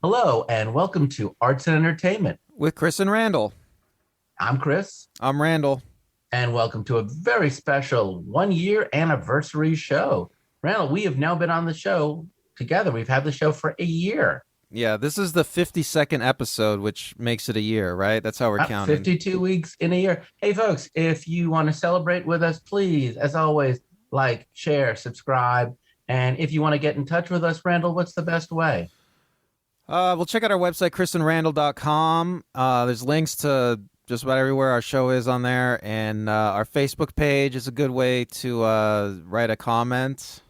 Hello, and welcome to Arts and Entertainment. With Chris and Randall. I'm Chris, I'm Randall. and welcome to a very special 1 year anniversary show. Randall, we have now been on the show together. We've had the show for a year, Yeah, this is the 52nd episode, which makes it a year, right? That's how we're about counting. 52 weeks in a year. Hey, folks, if you want to celebrate with us, please, as always, like, share, subscribe. And if you want to get in touch with us, Randall, what's the best way? We'll check out our website, chrisandrandall.com. There's links to just about everywhere our show is on there. And our Facebook page is a good way to write a comment.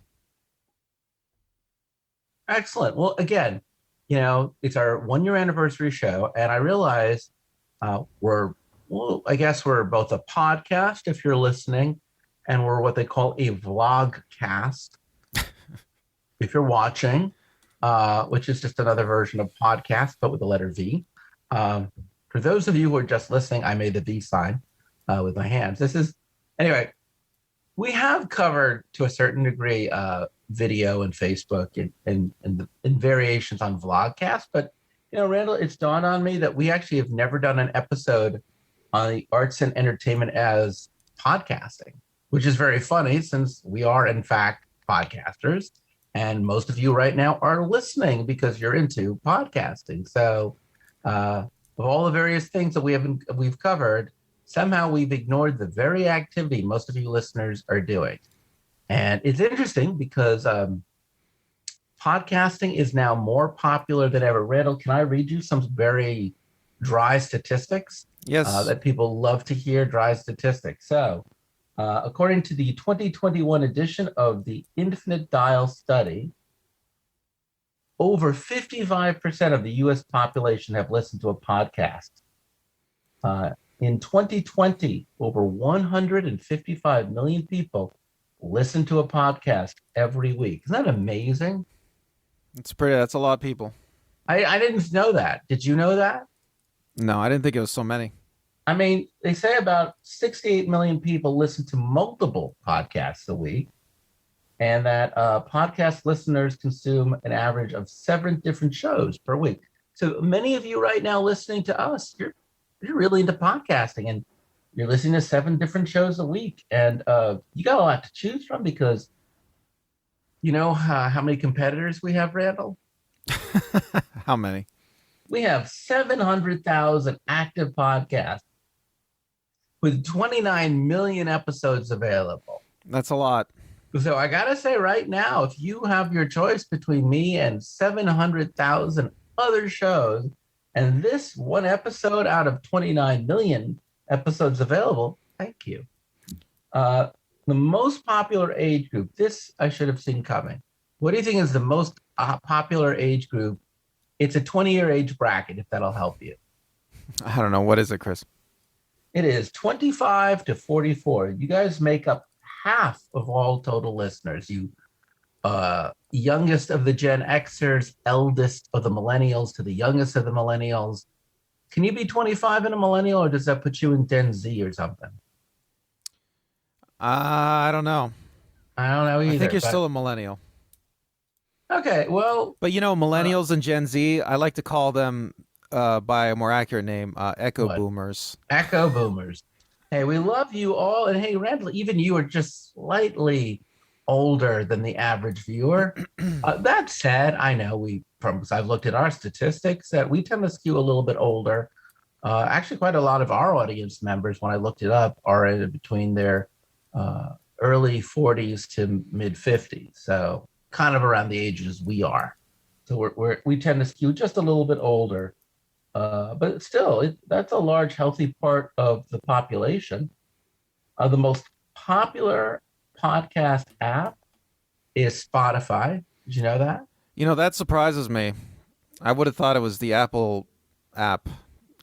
Excellent. Well, again, it's our 1 year anniversary show, and I realize I guess we're both a podcast if you're listening, and we're what they call a vlog cast if you're watching, which is just another version of podcast, but with the letter V. For those of you who are just listening, I made the V sign with my hands. Anyway, we have covered to a certain degree video and Facebook and variations on Vlogcast. But, Randall, it's dawned on me that we actually have never done an episode on the arts and entertainment as podcasting, which is very funny since we are, in fact, podcasters. And most of you right now are listening because you're into podcasting. So, of all the various things that we've covered, somehow we've ignored the very activity most of you listeners are doing. And it's interesting because podcasting is now more popular than ever. Randall, can I read you some very dry statistics Yes. that people love to hear? Dry statistics. So, according to the 2021 edition of the Infinite Dial study, over 55% of the US population have listened to a podcast. In 2020, over 155 million people listen to a podcast every week. Isn't that amazing? That's a lot of people. I didn't know that. Did you know that? No, I didn't think it was so many. I mean, they say about 68 million people listen to multiple podcasts a week, and that podcast listeners consume an average of 7 different shows per week. So many of you right now listening to us, you're really into podcasting, and you're listening to 7 different shows a week, and you got a lot to choose from because you know how many competitors we have, Randall? How many? We have 700,000 active podcasts with 29 million episodes available. That's a lot. So I gotta say right now, if you have your choice between me and 700,000 other shows, and this one episode out of 29 million episodes available, thank you. The most popular age group, this I should have seen coming. What do you think is the most popular age group? It's a 20-year age bracket, if that'll help you. I don't know. What is it, Chris? It is 25 to 44. You guys make up half of all total listeners. You youngest of the Gen Xers, eldest of the millennials to the youngest of the millennials. Can you be 25 and a millennial, or does that put you in Gen Z or something? I don't know. I don't know either. I think you're still a millennial. Okay, well. But millennials and Gen Z, I like to call them by a more accurate name, echo boomers. Echo boomers. Hey, we love you all. And hey, Randall, even you are just slightly older than the average viewer. That said, I know because I've looked at our statistics, that we tend to skew a little bit older. Actually, quite a lot of our audience members, when I looked it up, are in between their early 40s to mid 50s. So kind of around the ages we are. So we tend to skew just a little bit older. But still, that's a large, healthy part of the population. The most popular podcast app is Spotify. Did you know that? That surprises me. I would have thought it was the Apple app.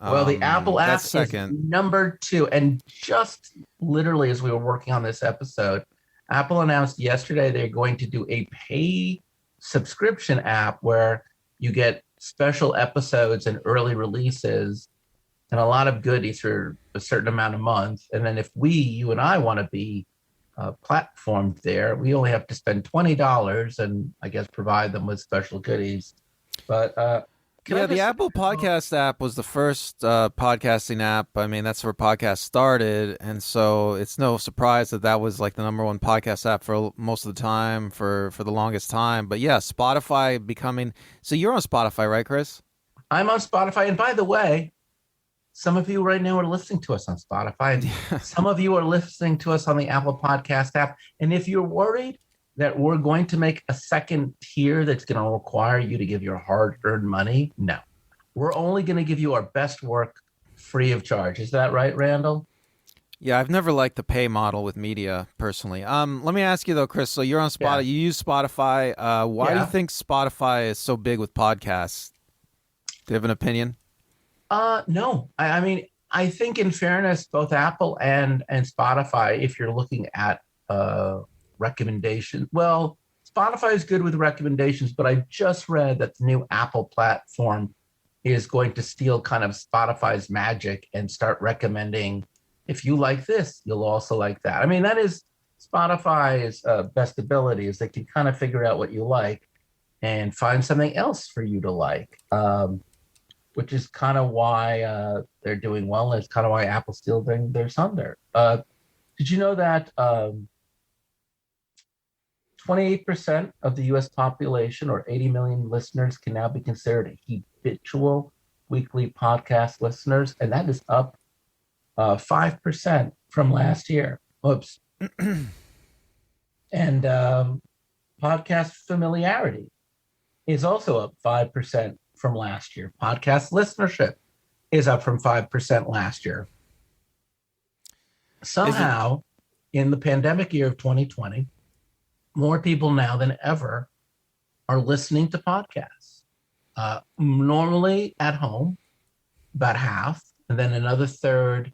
Well, the Apple app that's is second. number 2. And just literally as we were working on this episode, Apple announced yesterday they're going to do a pay subscription app where you get special episodes and early releases and a lot of goodies for a certain amount of months. And then if you and I want to be platformed there, we only have to spend $20 and I guess provide them with special goodies. But Can I The just Apple Podcast app was the first podcasting app. I mean, that's where podcasts started, and so it's no surprise that that was like the number one podcast app for most of the time, for the longest time. But yeah, Spotify becoming. So you're on Spotify, right, Chris? I'm on Spotify, and by the way, some of you right now are listening to us on Spotify, and some of you are listening to us on the Apple Podcast app. And if you're worried that we're going to make a second tier that's going to require you to give your hard-earned money, no. We're only going to give you our best work free of charge. Is that right, Randall? Yeah, I've never liked the pay model with media personally. Let me ask you though, Chris. So you're on Spotify. Yeah. You use Spotify. Why do you Yeah. think Spotify is so big with podcasts? Do you have an opinion? No. I mean, I think in fairness, both Apple and Spotify, if you're looking at recommendations, well, Spotify is good with recommendations, but I just read that the new Apple platform is going to steal kind of Spotify's magic and start recommending, if you like this, you'll also like that. I mean, that is Spotify's best ability, is they can kind of figure out what you like and find something else for you to like, which is kind of why they're doing well. And it's kind of why Apple's still doing their thunder. Did you know that 28% of the US population, or 80 million listeners, can now be considered habitual weekly podcast listeners? And that is up 5% from last year. Oops. And podcast familiarity is also up 5% from last year. Podcast listenership is up from 5% last year. Somehow, in the pandemic year of 2020, more people now than ever are listening to podcasts. Normally at home, about half, and then another third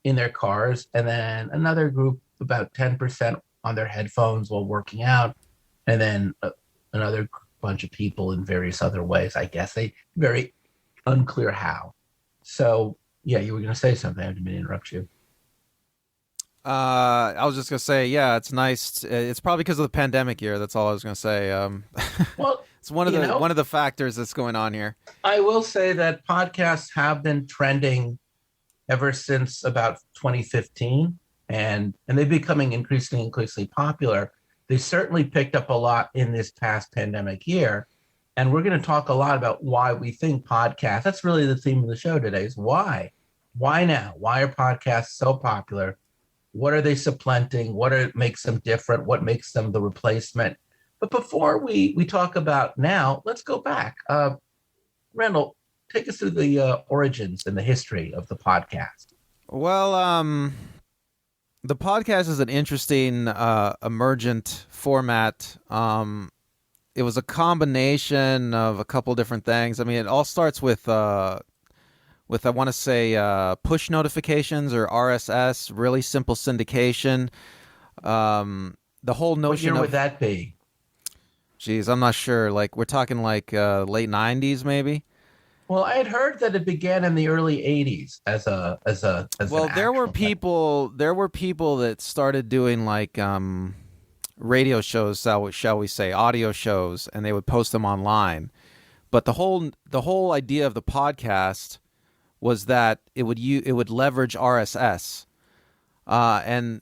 in their cars, and then another group, about 10%, on their headphones while working out, and then another bunch of people in various other ways. I guess they very unclear how. So yeah, you were going to say something. I didn't mean to interrupt you. I was just gonna say, yeah, it's nice. It's probably because of the pandemic year. That's all I was gonna say. Well, it's one of the factors that's going on here. I will say that podcasts have been trending ever since about 2015, and they're becoming increasingly popular. They certainly picked up a lot in this past pandemic year, and we're going to talk a lot about why we think podcasts. That's really the theme of the show today: is why. Why now? Why are podcasts so popular? What are they supplanting? Makes them different? What makes them the replacement? But before we talk about now, let's go back. Randall, take us through the origins and the history of the podcast. Well, the podcast is an interesting emergent format. It was a combination of a couple different things. I mean, it all starts with I want to say push notifications, or RSS, really simple syndication. The whole notion What year of, would that be? geez, I'm not sure. Like we're talking like late '90s, maybe. Well, I had heard that it began in the early '80s as Well, an there were actual people that started doing like radio shows, shall we say, audio shows, and they would post them online. But the whole idea of the podcast was that it would leverage RSS, and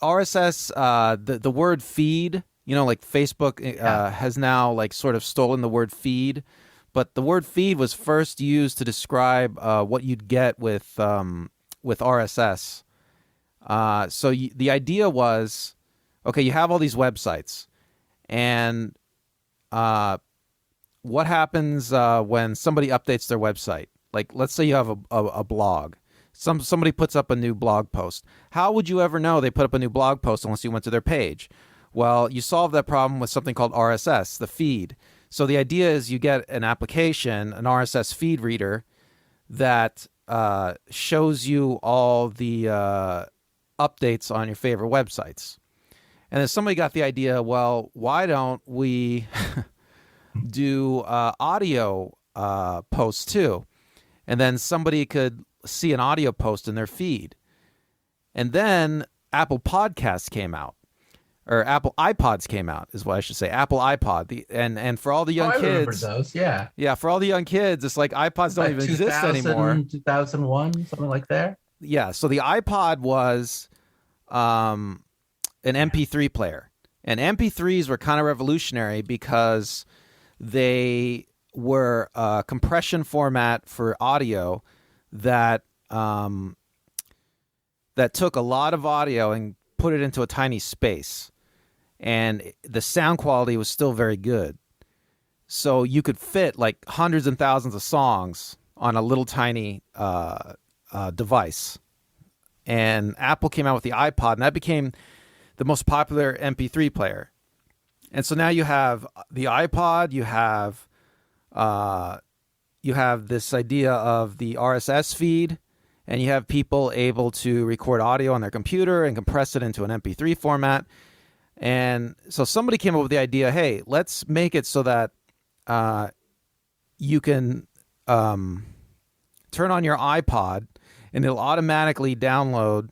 RSS, the word feed, like Facebook has now like sort of stolen the word feed, but the word feed was first used to describe what you'd get with RSS. So the idea was, okay, you have all these websites, and what happens when somebody updates their website? Like, let's say you have a blog. Somebody puts up a new blog post. How would you ever know they put up a new blog post unless you went to their page? Well, you solve that problem with something called RSS, the feed. So the idea is you get an application, an RSS feed reader, that shows you all the updates on your favorite websites. And then somebody got the idea, well, why don't we do audio posts too? And then somebody could see an audio post in their feed. And then Apple Podcasts came out. or Apple iPods came out, is what I should say. Apple iPod. And for all the Oh, young I remember kids, those. Yeah. yeah, for all the young kids, it's like iPods don't Like even exist anymore. 2000, 2001, something like that. Yeah, so the iPod was um, an Yeah. MP3 player, and MP3s were kind of revolutionary because they were a compression format for audio that um, that took a lot of audio and put it into a tiny space, and the sound quality was still very good. So you could fit like hundreds and thousands of songs on a little tiny device. And Apple came out with the iPod, and that became the most popular MP3 player. And so now you have the iPod, you have this idea of the RSS feed, and you have people able to record audio on their computer and compress it into an MP3 format. And so somebody came up with the idea, hey, let's make it so that you can turn on your iPod and it'll automatically download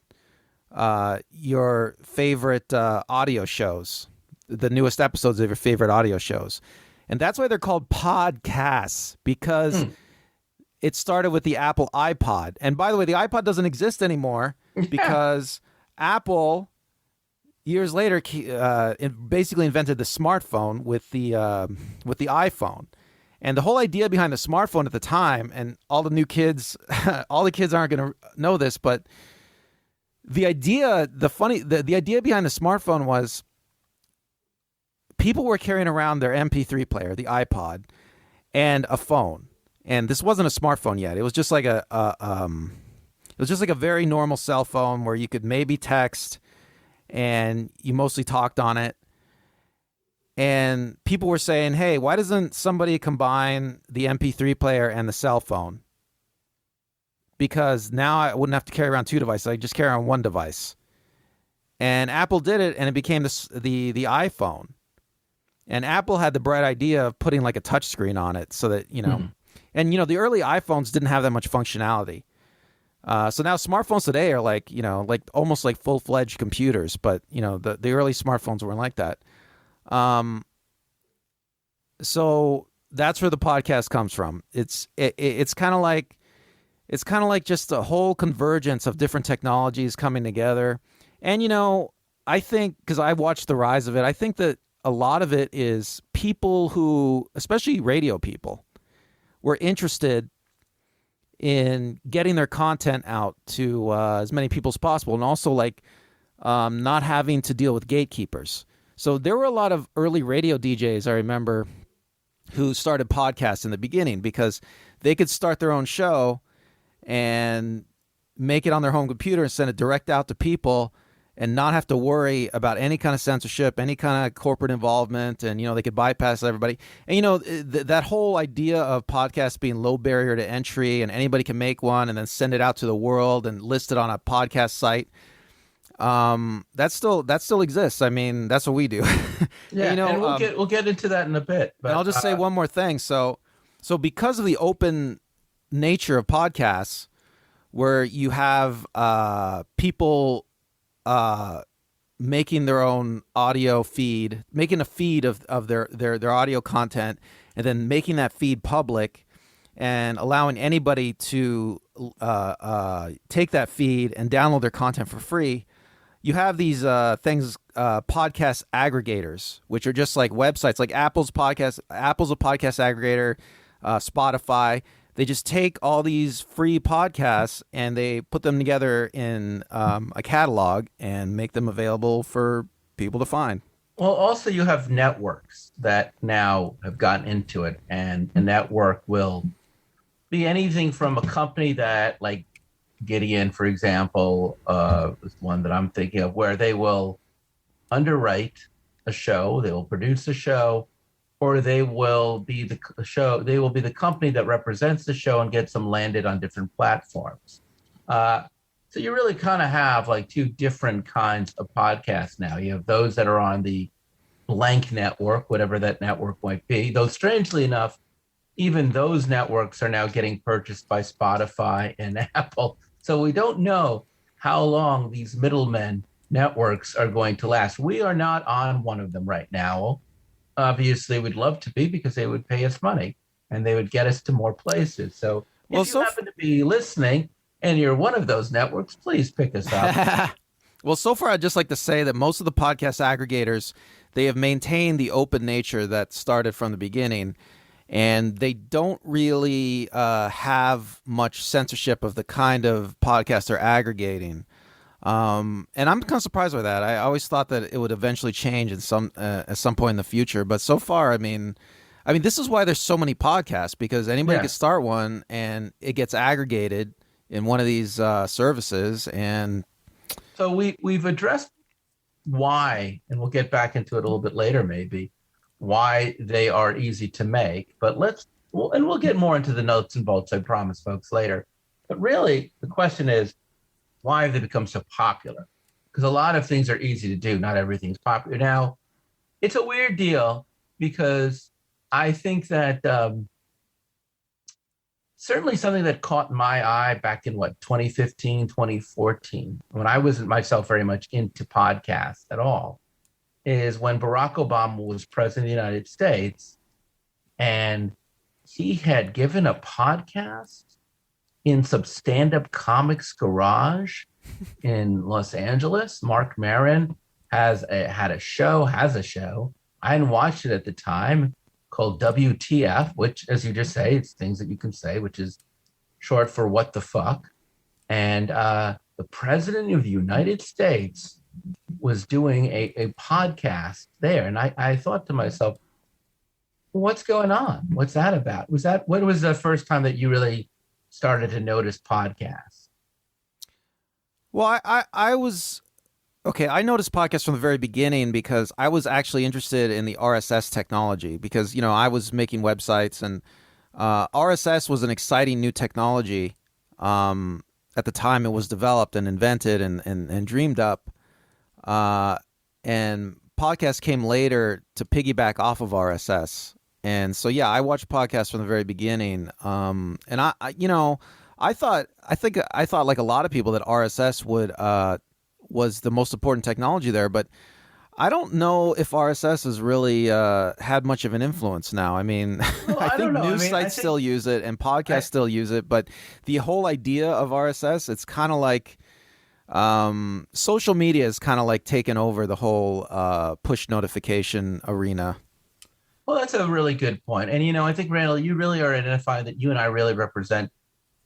your favorite audio shows, the newest episodes of your favorite audio shows. And that's why they're called podcasts, because it started with the Apple iPod. And by the way, the iPod doesn't exist anymore because Apple, years later, basically invented the smartphone with the iPhone. And the whole idea behind the smartphone at the time, and all the new kids, all the kids aren't going to know this, but the idea, the idea behind the smartphone was people were carrying around their MP3 player, the iPod, and a phone. And this wasn't a smartphone yet. It was just like it was just like a very normal cell phone where you could maybe text, and you mostly talked on it. And people were saying, hey, why doesn't somebody combine the MP3 player and the cell phone? Because now I wouldn't have to carry around two devices. I just carry around one device. And Apple did it, and it became the iPhone. And Apple had the bright idea of putting like a touch screen on it so that, and, the early iPhones didn't have that much functionality. So now smartphones today are like, like almost like full-fledged computers. But, the early smartphones weren't like that. So that's where the podcast comes from. It's kind of like just a whole convergence of different technologies coming together. And, I think, because I watched the rise of it, I think that a lot of it is people who, especially radio people, were interested in getting their content out to as many people as possible, and also not having to deal with gatekeepers. So there were a lot of early radio DJs, I remember, who started podcasts in the beginning because they could start their own show and make it on their home computer and send it direct out to people and not have to worry about any kind of censorship, any kind of corporate involvement, and, they could bypass everybody. And, that whole idea of podcasts being low barrier to entry and anybody can make one and then send it out to the world and list it on a podcast site, that still exists. I mean, that's what we do. Yeah, and we'll get into that in a bit. But and I'll just say one more thing. So because of the open nature of podcasts, where you have people making their own audio feed, making a feed of their audio content, and then making that feed public, and allowing anybody to take that feed and download their content for free. You have these things, podcast aggregators, which are just like websites, like Apple's a podcast aggregator, Spotify. They just take all these free podcasts and they put them together in a catalog and make them available for people to find. Well, also you have networks that now have gotten into it, and a network will be anything from a company that, like Gideon, for example, is one that I'm thinking of, where they will underwrite a show, they will produce a show, or they will be the company that represents the show and gets them landed on different platforms. So you really kind of have like two different kinds of podcasts now. You have those that are on the blank network, whatever that network might be, though strangely enough, even those networks are now getting purchased by Spotify and Apple. So we don't know how long these middlemen networks are going to last. We are not on one of them right now. Obviously, we'd love to be because they would pay us money and they would get us to more places. So Well, if you happen to be listening and you're one of those networks, please pick us up. well, so far, I'd just like to say that most of the podcast aggregators, they have maintained the open nature that started from the beginning, and they don't really have much censorship of the kind of podcast they're aggregating. And I'm kind of surprised by that. I always thought that it would eventually change at some point in the future. But so far, I mean, this is why there's so many podcasts, because anybody can start one and it gets aggregated in one of these services. And so we've addressed why, and we'll get back into it a little bit later, maybe why they are easy to make. But we'll get more into the nuts and bolts, I promise, folks, later. But really, the question is, why have they become so popular? Because a lot of things are easy to do. Not everything's popular. Now, it's a weird deal because I think that certainly something that caught my eye back in 2015, 2014, when I wasn't myself very much into podcasts at all, is when Barack Obama was president of the United States and he had given a podcast in some stand-up comics garage in Los Angeles. Mark Maron has a show. I hadn't watched it at the time, called WTF, which, as you just say, it's things that you can say, which is short for what the fuck. And the president of the United States was doing a podcast there. And I thought to myself, what's going on? What's that about? When was the first time that you really started to notice podcasts? well, I was okay. I noticed podcasts from the very beginning because I was actually interested in the RSS technology because, I was making websites, and RSS was an exciting new technology. At the time it was developed and invented and dreamed up. And podcasts came later to piggyback off of RSS. And so, I watched podcasts from the very beginning. And I thought like a lot of people that RSS was the most important technology there, but I don't know if RSS has really had much of an influence now. I mean, I think news sites still use it and podcasts still use it, but the whole idea of RSS, it's kind of like social media is kind of like taken over the whole push notification arena. Well, that's a really good point. And, I think, Randall, you really are identifying that you and I really represent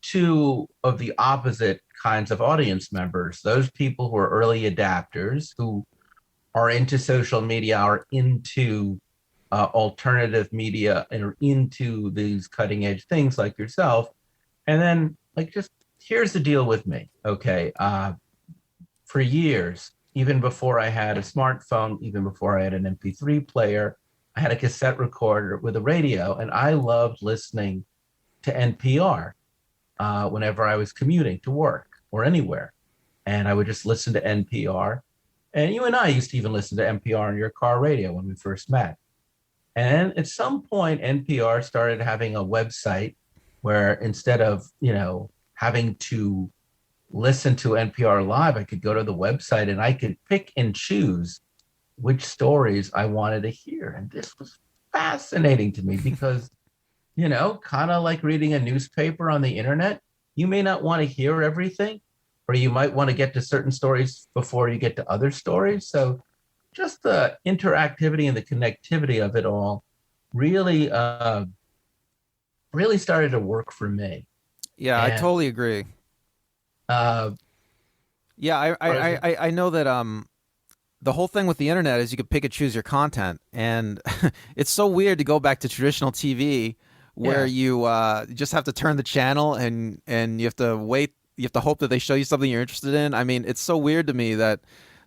two of the opposite kinds of audience members. Those people who are early adapters, who are into social media, are into alternative media, and are into these cutting edge things like yourself. And then, just here's the deal with me. Okay. For years, even before I had a smartphone, even before I had an MP3 player, I had a cassette recorder with a radio, and I loved listening to NPR whenever I was commuting to work or anywhere. And I would just listen to NPR. And you and I used to even listen to NPR on your car radio when we first met. And at some point, NPR started having a website where instead of, having to listen to NPR live, I could go to the website and I could pick and choose which stories I wanted to hear. And this was fascinating to me because, kind of like reading a newspaper on the internet, you may not want to hear everything, or you might want to get to certain stories before you get to other stories. So just the interactivity and the connectivity of it all really, really started to work for me. Yeah, I totally agree. I know that the whole thing with the internet is you could pick and choose your content, and it's so weird to go back to traditional TV where you just have to turn the channel and you have to wait. You have to hope that they show you something you're interested in. I mean, it's so weird to me that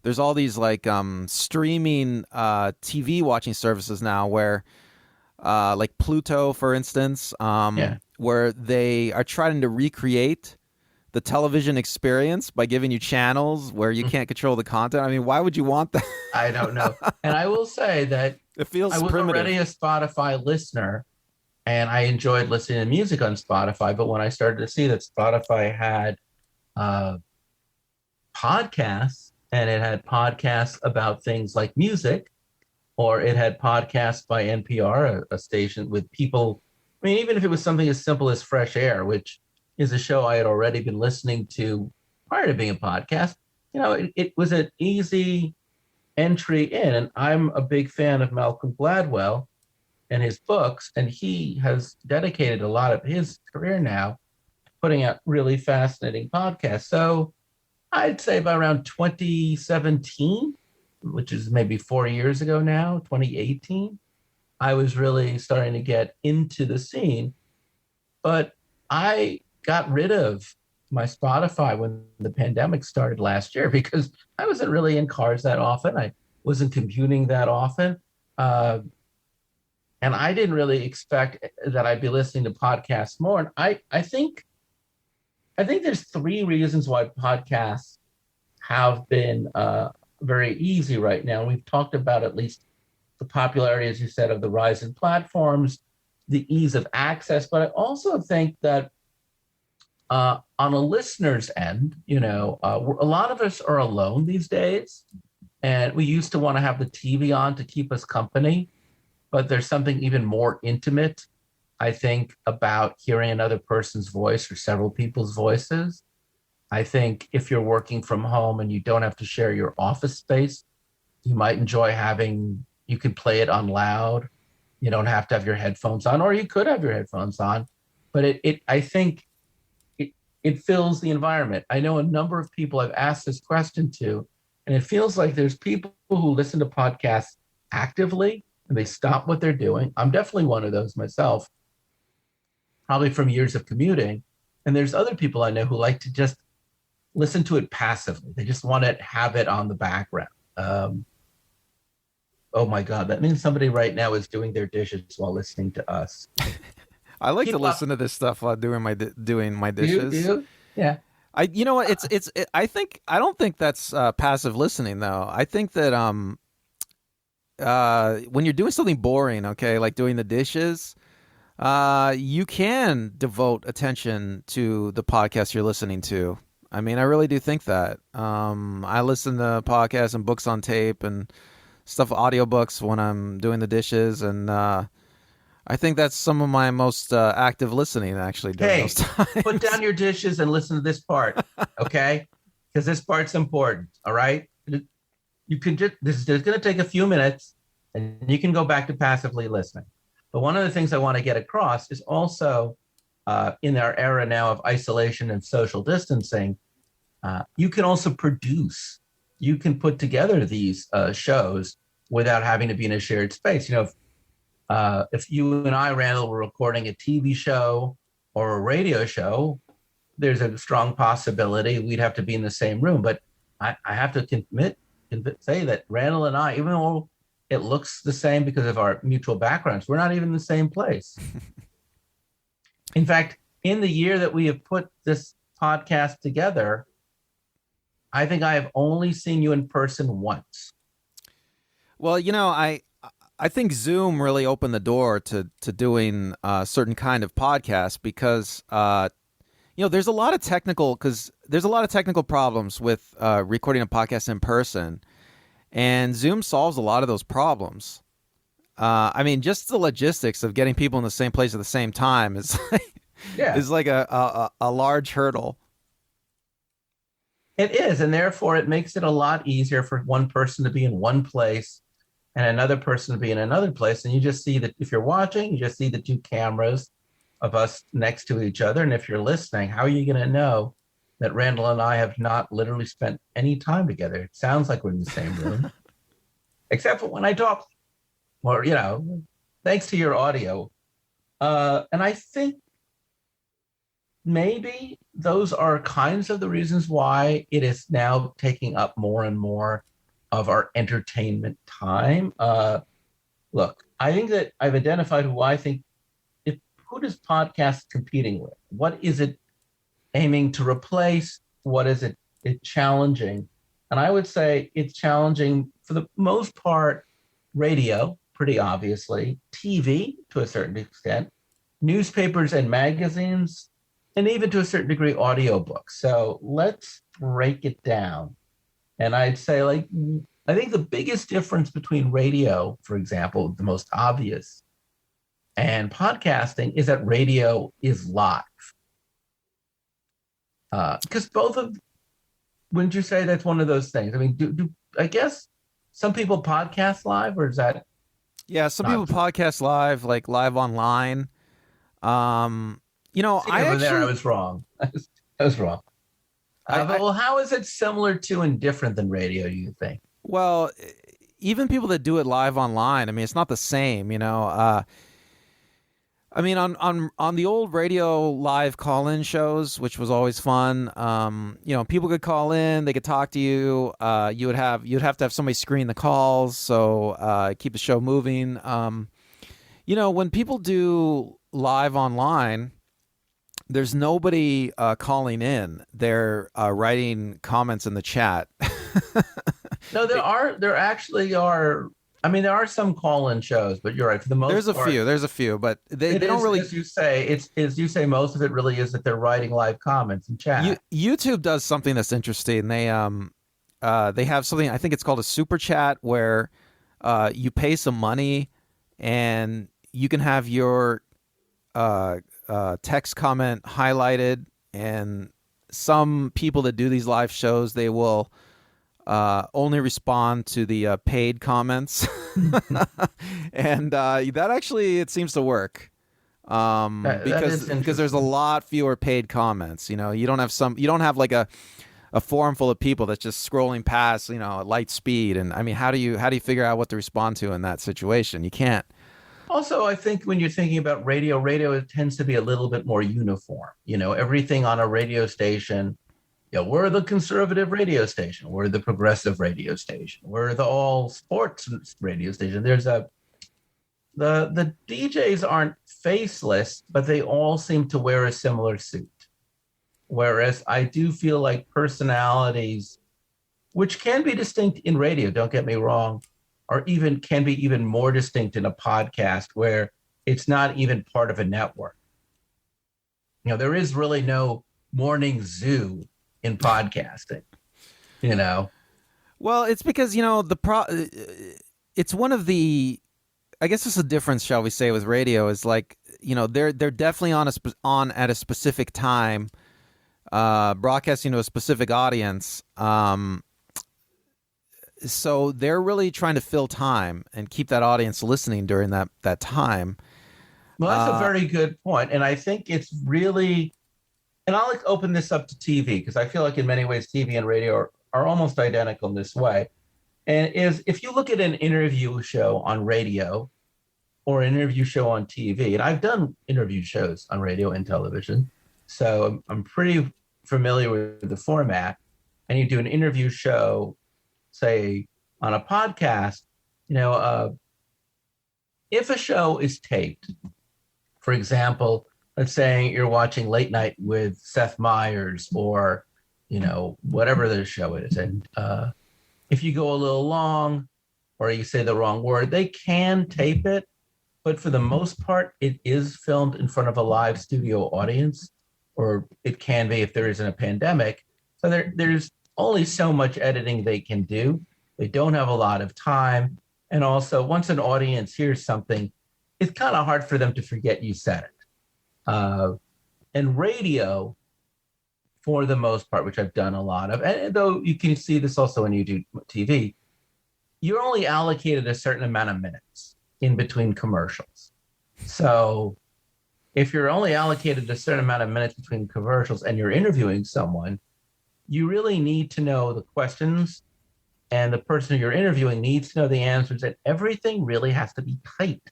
there's all these streaming TV watching services now where like Pluto, for instance, where they are trying to recreate the television experience by giving you channels where you can't control the content. I mean, why would you want that? I don't know. And I will say that it feels I was primitive. already a Spotify listener, and I enjoyed listening to music on Spotify. But when I started to see that Spotify had podcasts, and it had podcasts about things like music, or it had podcasts by NPR, a station with people. I mean, even if it was something as simple as Fresh Air, which is a show I had already been listening to prior to being a podcast, it was an easy entry in. And I'm a big fan of Malcolm Gladwell and his books, and he has dedicated a lot of his career now putting out really fascinating podcasts. So I'd say by around 2017, which is maybe 4 years ago now, 2018, I was really starting to get into the scene. But I got rid of my Spotify when the pandemic started last year because I wasn't really in cars that often. I wasn't commuting that often. Uh, and I didn't really expect that I'd be listening to podcasts more. And I think there's three reasons why podcasts have been very easy right now. We've talked about at least the popularity, as you said, of the rise in platforms, the ease of access. But I also think that on a listener's end, a lot of us are alone these days. And we used to want to have the TV on to keep us company. But there's something even more intimate, I think, about hearing another person's voice or several people's voices. I think if you're working from home and you don't have to share your office space, you might enjoy you could play it on loud. You don't have to have your headphones on, or you could have your headphones on. But I think it fills the environment. I know a number of people I've asked this question to, and it feels like there's people who listen to podcasts actively and they stop what they're doing. I'm definitely one of those myself, probably from years of commuting. And there's other people I know who like to just listen to it passively. They just want to have it on the background. Oh my God, that means somebody right now is doing their dishes while listening to us. I like Keep to up. listen to this stuff while doing my Do you? Do dishes. you? Yeah. You know what? I don't think that's passive listening though. I think that when you're doing something boring, okay, like doing the dishes, you can devote attention to the podcast you're listening to. I mean, I really do think that. I listen to podcasts and books on tape and stuff, audiobooks when I'm doing the dishes, and I think that's some of my most active listening actually during those Hey, put times. down your dishes and listen to this part, okay? Because this part's important. All right. You can just this is going to take a few minutes, and you can go back to passively listening. But one of the things I want to get across is also in our era now of isolation and social distancing, you can also produce. You can put together these shows without having to be in a shared space. If you and I, Randall, were recording a TV show or a radio show, there's a strong possibility we'd have to be in the same room. But I have to say that Randall and I, even though it looks the same because of our mutual backgrounds, we're not even in the same place. In fact, in the year that we have put this podcast together, I think I have only seen you in person once. Well, I think Zoom really opened the door to doing certain kind of podcasts because there's a lot of technical problems with recording a podcast in person, and Zoom solves a lot of those problems. I mean, just the logistics of getting people in the same place at the same time is Yeah, is like a large hurdle. it is. And therefore, it makes it a lot easier for one person to be in one place and another person to be in another place. And you just see that if you're watching, you just see the two cameras of us next to each other. And if you're listening, how are you going to know that Randall and I have not literally spent any time together? It sounds like we're in the same room, except for when I talk, or, thanks to your audio. And I think maybe those are kinds of the reasons why it is now taking up more and more of our entertainment time. Look, I think that I've identified who I think, who does podcast competing with? What is it aiming to replace? What is it challenging? And I would say it's challenging for the most part, radio, pretty obviously, TV to a certain extent, newspapers and magazines, and even to a certain degree, audiobooks. So let's break it down And I'd say, like, I think the biggest difference between radio, for example, the most obvious, and podcasting is that radio is live. Because both of, wouldn't you say that's one of those things? I mean, do I guess some people podcast live, or is that Yeah, some not people true? podcast live, like live online. Um, See, I over there, I actually, was wrong. I was wrong. But I well, how is it similar to and different than radio? You think? well, even people that do it live online, I mean, it's not the same, I mean, on the old radio live call-in shows, which was always fun. People could call in, they could talk to you. You'd have to have somebody screen the calls, so keep the show moving. When people do live online, there's nobody calling in. They're writing comments in the chat. No, there actually are. I mean, there are some call-in shows, but you're right. For the most part, There's a few, but they it don't is really. as you say. It's as you say. Most of it really is that they're writing live comments in chat. YouTube does something that's interesting. They have something, I think it's called a super chat, where you pay some money and you can have your text comment highlighted. And some people that do these live shows, they will only respond to the paid comments, and that actually, it seems to work. That is Because there's a interesting. lot fewer paid comments. You don't have like a forum full of people that's just scrolling past, at light speed. And I mean, how do you figure out what to respond to in that situation? You can't. Also, I think when you're thinking about radio, radio it tends to be a little bit more uniform. Everything on a radio station. We're the conservative radio station. We're the progressive radio station. We're the all sports radio station. The DJs aren't faceless, but they all seem to wear a similar suit. Whereas I do feel like personalities, which can be distinct in radio, don't get me wrong, or even can be even more distinct in a podcast where it's not even part of a network. There is really no morning zoo in podcasting, you know. Well, it's because it's one of the. I guess it's a difference, shall we say, with radio is like they're definitely on at a specific time, broadcasting to a specific audience. So they're really trying to fill time and keep that audience listening during that time. Well, that's a Uh, very good point. And I think it's really, and I'll like open this up to TV because I feel like in many ways TV and radio are almost identical in this way. And is if you look at an interview show on radio or an interview show on TV, and I've done interview shows on radio and television, so I'm pretty familiar with the format. And you do an interview show, say on a podcast, if a show is taped, for example, let's say you're watching Late Night with Seth Meyers or, whatever the show is. And if you go a little long or you say the wrong word, they can tape it. But for the most part, it is filmed in front of a live studio audience, or it can be if there isn't a pandemic. So there's only so much editing they can do. They don't have a lot of time. And also, once an audience hears something, it's kind of hard for them to forget you said it. And radio, for the most part, which I've done a lot of, and though you can see this also when you do TV, you're only allocated a certain amount of minutes in between commercials. So if you're only allocated a certain amount of minutes between commercials and you're interviewing someone, you really need to know the questions and the person you're interviewing needs to know the answers, and everything really has to be tight.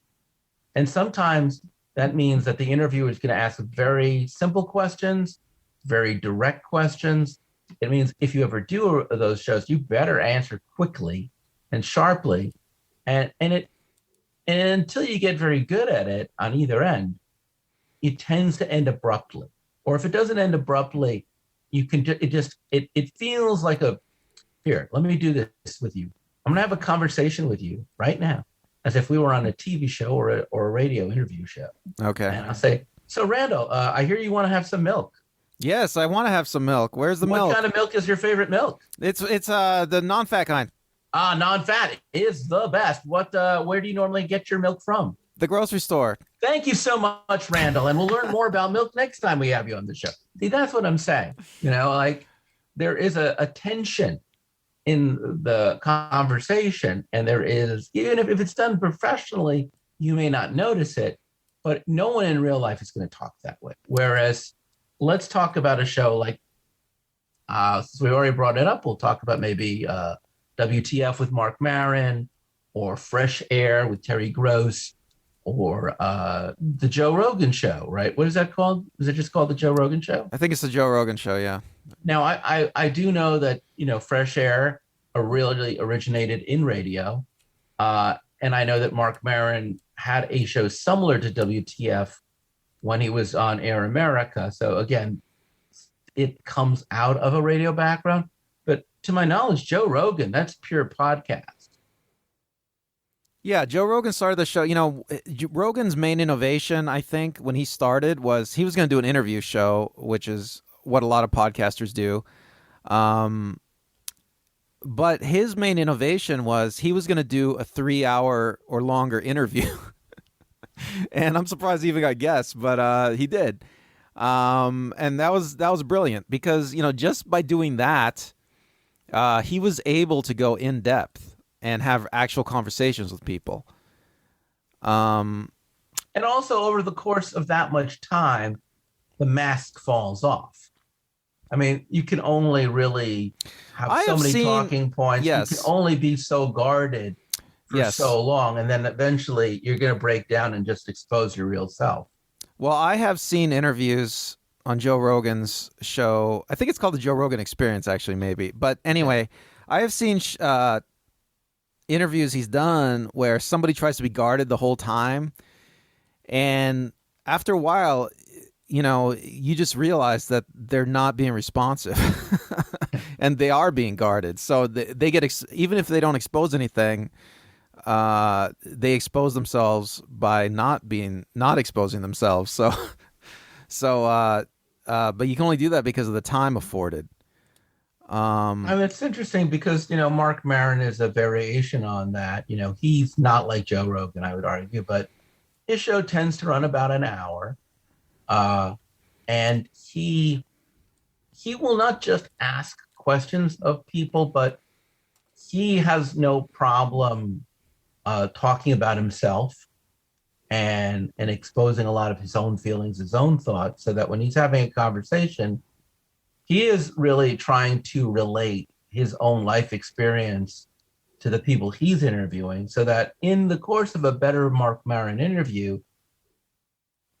And sometimes that means that the interviewer is going to ask very simple questions, very direct questions. It means if you ever do those shows, you better answer quickly and sharply. And until you get very good at it on either end, it tends to end abruptly. Or if it doesn't end abruptly, it feels like here, let me do this with you. I'm gonna have a conversation with you right now, as if we were on a TV show or a radio interview show. okay. And I'll say, so Randall, I hear you want to have some milk. Yes, I want to have some milk. Where's the What kind milk? of milk is your favorite milk? It's the non-fat kind. Non-fat is the best. Where do you normally get your milk from? The grocery store. Thank you so much, Randall. And we'll learn more about milk next time we have you on the show. See, that's what I'm saying. Like there is a tension in the conversation, and there is, even if it's done professionally, you may not notice it, but no one in real life is going to talk that way. Whereas, let's talk about a show like, since we already brought it up, we'll talk about maybe WTF with Mark Maron, or Fresh Air with Terry Gross, or the Joe Rogan Show, right? What is that called? Is it just called the Joe Rogan Show? I think it's the Joe Rogan show. Yeah. Now, I do know that, Fresh Air really originated in radio. And I know that Mark Maron had a show similar to WTF when he was on Air America. So again, it comes out of a radio background. But to my knowledge, Joe Rogan, that's pure podcast. Yeah, Joe Rogan started the show. Rogan's main innovation, I think, when he started was he was going to do an interview show, which is what a lot of podcasters do. But his main innovation was he was going to do a 3-hour or longer interview. And I'm surprised he even got guests, but he did. And that was brilliant because, just by doing that, he was able to go in depth and have actual conversations with people. And also, over the course of that much time, the mask falls off. I mean, you can only really have so many talking points. Yes. You can only be so guarded for so long. And then eventually you're going to break down and just expose your real self. Well, I have seen interviews on Joe Rogan's show. I think it's called the Joe Rogan Experience, actually, maybe. But anyway, I have seen interviews he's done where somebody tries to be guarded the whole time. And after a while, you just realize that they're not being responsive and they are being guarded. So they get, even if they don't expose anything, they expose themselves by not exposing themselves. But you can only do that because of the time afforded. And it's interesting because, Mark Maron is a variation on that. He's not like Joe Rogan, I would argue, but his show tends to run about an hour. And he will not just ask questions of people, but he has no problem talking about himself and exposing a lot of his own feelings, his own thoughts, so that when he's having a conversation, he is really trying to relate his own life experience to the people he's interviewing, so that in the course of a better Mark Maron interview,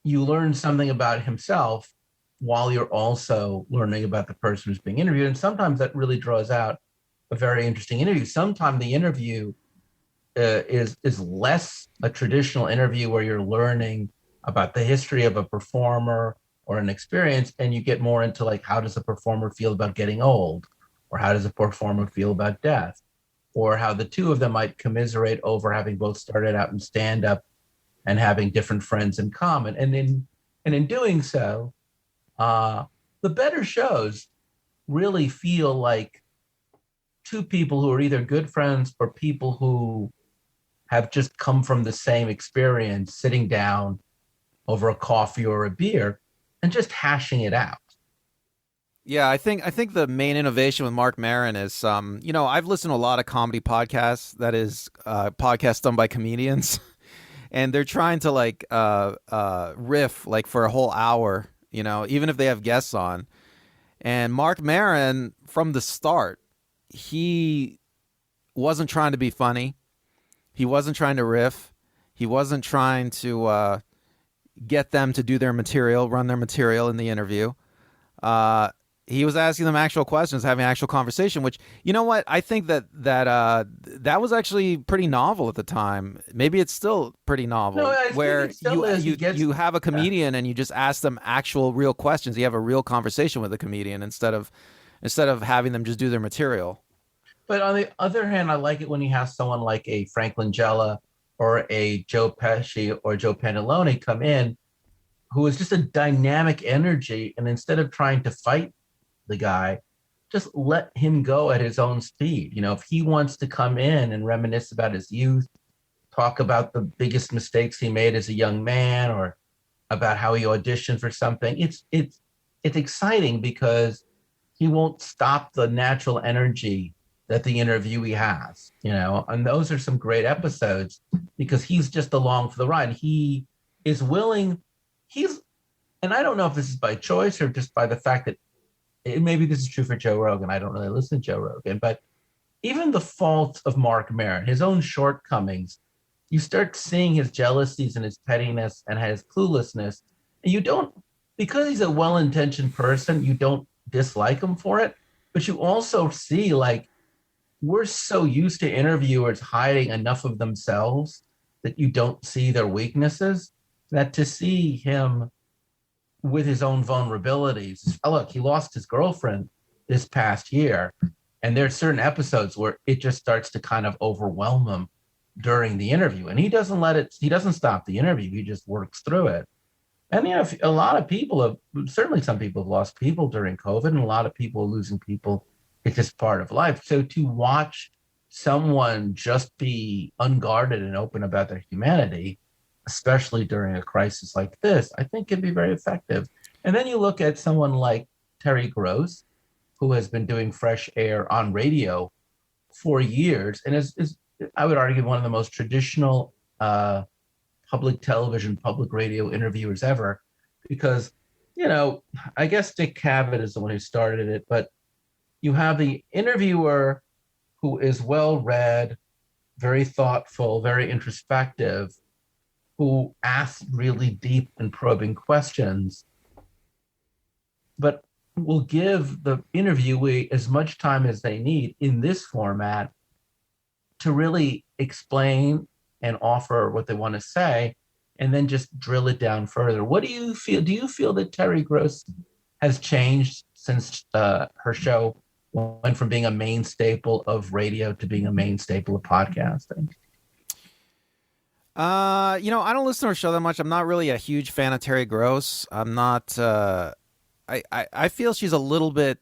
you learn something about himself while you're also learning about the person who's being interviewed. And sometimes that really draws out a very interesting interview. Sometimes the interview is less a traditional interview where you're learning about the history of a performer or an experience, and you get more into like, how does a performer feel about getting old? Or how does a performer feel about death? Or how the two of them might commiserate over having both started out in stand-up and having different friends in common. And in doing so, the better shows really feel like two people who are either good friends or people who have just come from the same experience, sitting down over a coffee or a beer and just hashing it out. Yeah, I think the main innovation with Mark Maron is, I've listened to a lot of comedy podcasts, that is, podcasts done by comedians. And they're trying to like riff like for a whole hour, even if they have guests on. And Mark Maron, from the start, he wasn't trying to be funny. He wasn't trying to riff. He wasn't trying to get them to do their material, run their material in the interview. He was asking them actual questions, having actual conversation, which, you know what? I think that was actually pretty novel at the time. Maybe it's still pretty novel, where you have a comedian and you just ask them actual real questions. You have a real conversation with a comedian instead of having them just do their material. But on the other hand, I like it when you have someone like a Frank Langella or a Joe Pesci or Joe Pantalone come in who is just a dynamic energy. And instead of trying to fight the guy, just let him go at his own speed. If he wants to come in and reminisce about his youth, talk about the biggest mistakes he made as a young man, or about how he auditioned for something, it's exciting because he won't stop the natural energy that the interviewee has, and those are some great episodes because he's just along for the ride. He is willing, and I don't know if this is by choice or just by the fact that maybe this is true for Joe Rogan. I don't really listen to Joe Rogan, but even the faults of Mark Maron, his own shortcomings, you start seeing his jealousies and his pettiness and his cluelessness. And you don't, because he's a well-intentioned person, you don't dislike him for it. But you also see, like, we're so used to interviewers hiding enough of themselves that you don't see their weaknesses, that to see him with his own vulnerabilities. Look, he lost his girlfriend this past year, and there's certain episodes where it just starts to kind of overwhelm him during the interview, and he doesn't stop the interview. He just works through it. And a lot of people have, certainly some people have lost people during COVID, and a lot of people are losing people. It's just part of life. So to watch someone just be unguarded and open about their humanity, especially during a crisis like this, I think can be very effective. And then you look at someone like Terry Gross, who has been doing Fresh Air on radio for years, and is I would argue one of the most traditional public television, public radio interviewers ever, because, I guess Dick Cavett is the one who started it, but you have the interviewer who is well-read, very thoughtful, very introspective, who asks really deep and probing questions, but will give the interviewee as much time as they need in this format to really explain and offer what they want to say, and then just drill it down further. What do you feel? Do you feel that Terry Gross has changed since her show went from being a main staple of radio to being a main staple of podcasting? I don't listen to her show that much. I'm not really a huge fan of Terry Gross. I'm not. I feel she's a little bit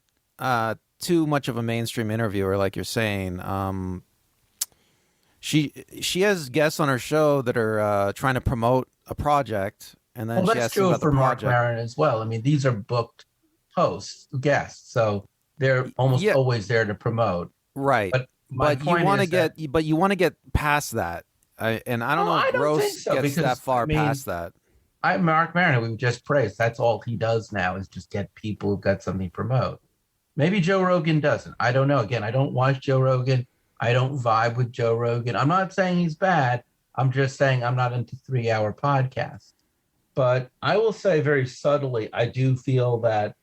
too much of a mainstream interviewer, like you're saying. She has guests on her show that are trying to promote a project, and then she that's asks them true about for the Mark project. Maron as well. I mean, these are booked hosts, guests, so they're almost always there to promote. Right. But my But you point want to is that, get, but you want to get past that, and I don't know if I don't think Gross so, gets because that far I mean, past that. Mark Maron, we've just praised. That's all he does now, is just get people who've got something to promote. Maybe Joe Rogan doesn't. I don't know. Again, I don't watch Joe Rogan. I don't vibe with Joe Rogan. I'm not saying he's bad. I'm just saying I'm not into 3-hour podcasts. But I will say very subtly, I do feel that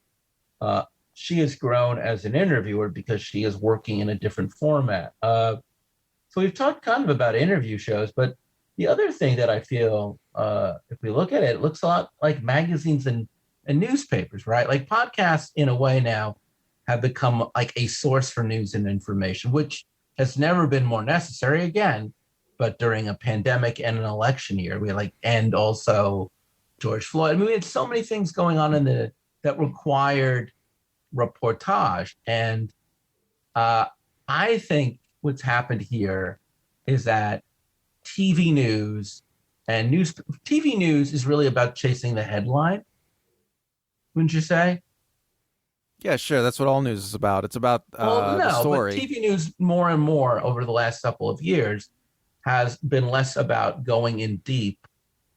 she has grown as an interviewer because she is working in a different format. So we've talked kind of about interview shows, but the other thing that I feel, if we look at it, it looks a lot like magazines and newspapers, right? Like podcasts in a way now have become like a source for news and information, which has never been more necessary again. But during a pandemic and an election year, and also George Floyd. I mean, we had so many things going on that required reportage. And I think what's happened here is that TV news TV news is really about chasing the headline, wouldn't you say? Yeah, sure. That's what all news is about. It's about Well, the no, but story. TV news more and more over the last couple of years has been less about going in deep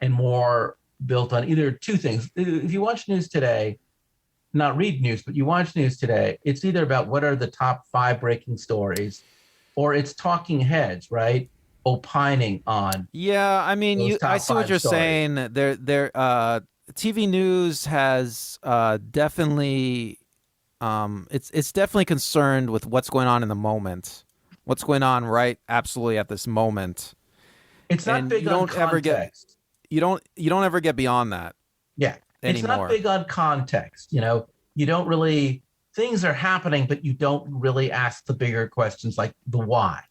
and more built on either two things. If you watch news today, not read news, but you watch news today, it's either about what are the top 5 breaking stories, or it's talking heads, right? Opining on Yeah, I mean, those I top see what 5 you're stories. saying. TV news has definitely it's definitely concerned with what's going on in the moment, what's going on right absolutely at this moment, It's not and big on context. you don't ever get beyond that Yeah. It's not anymore. big on context. You don't really, things are happening, but you don't really ask the bigger questions like the why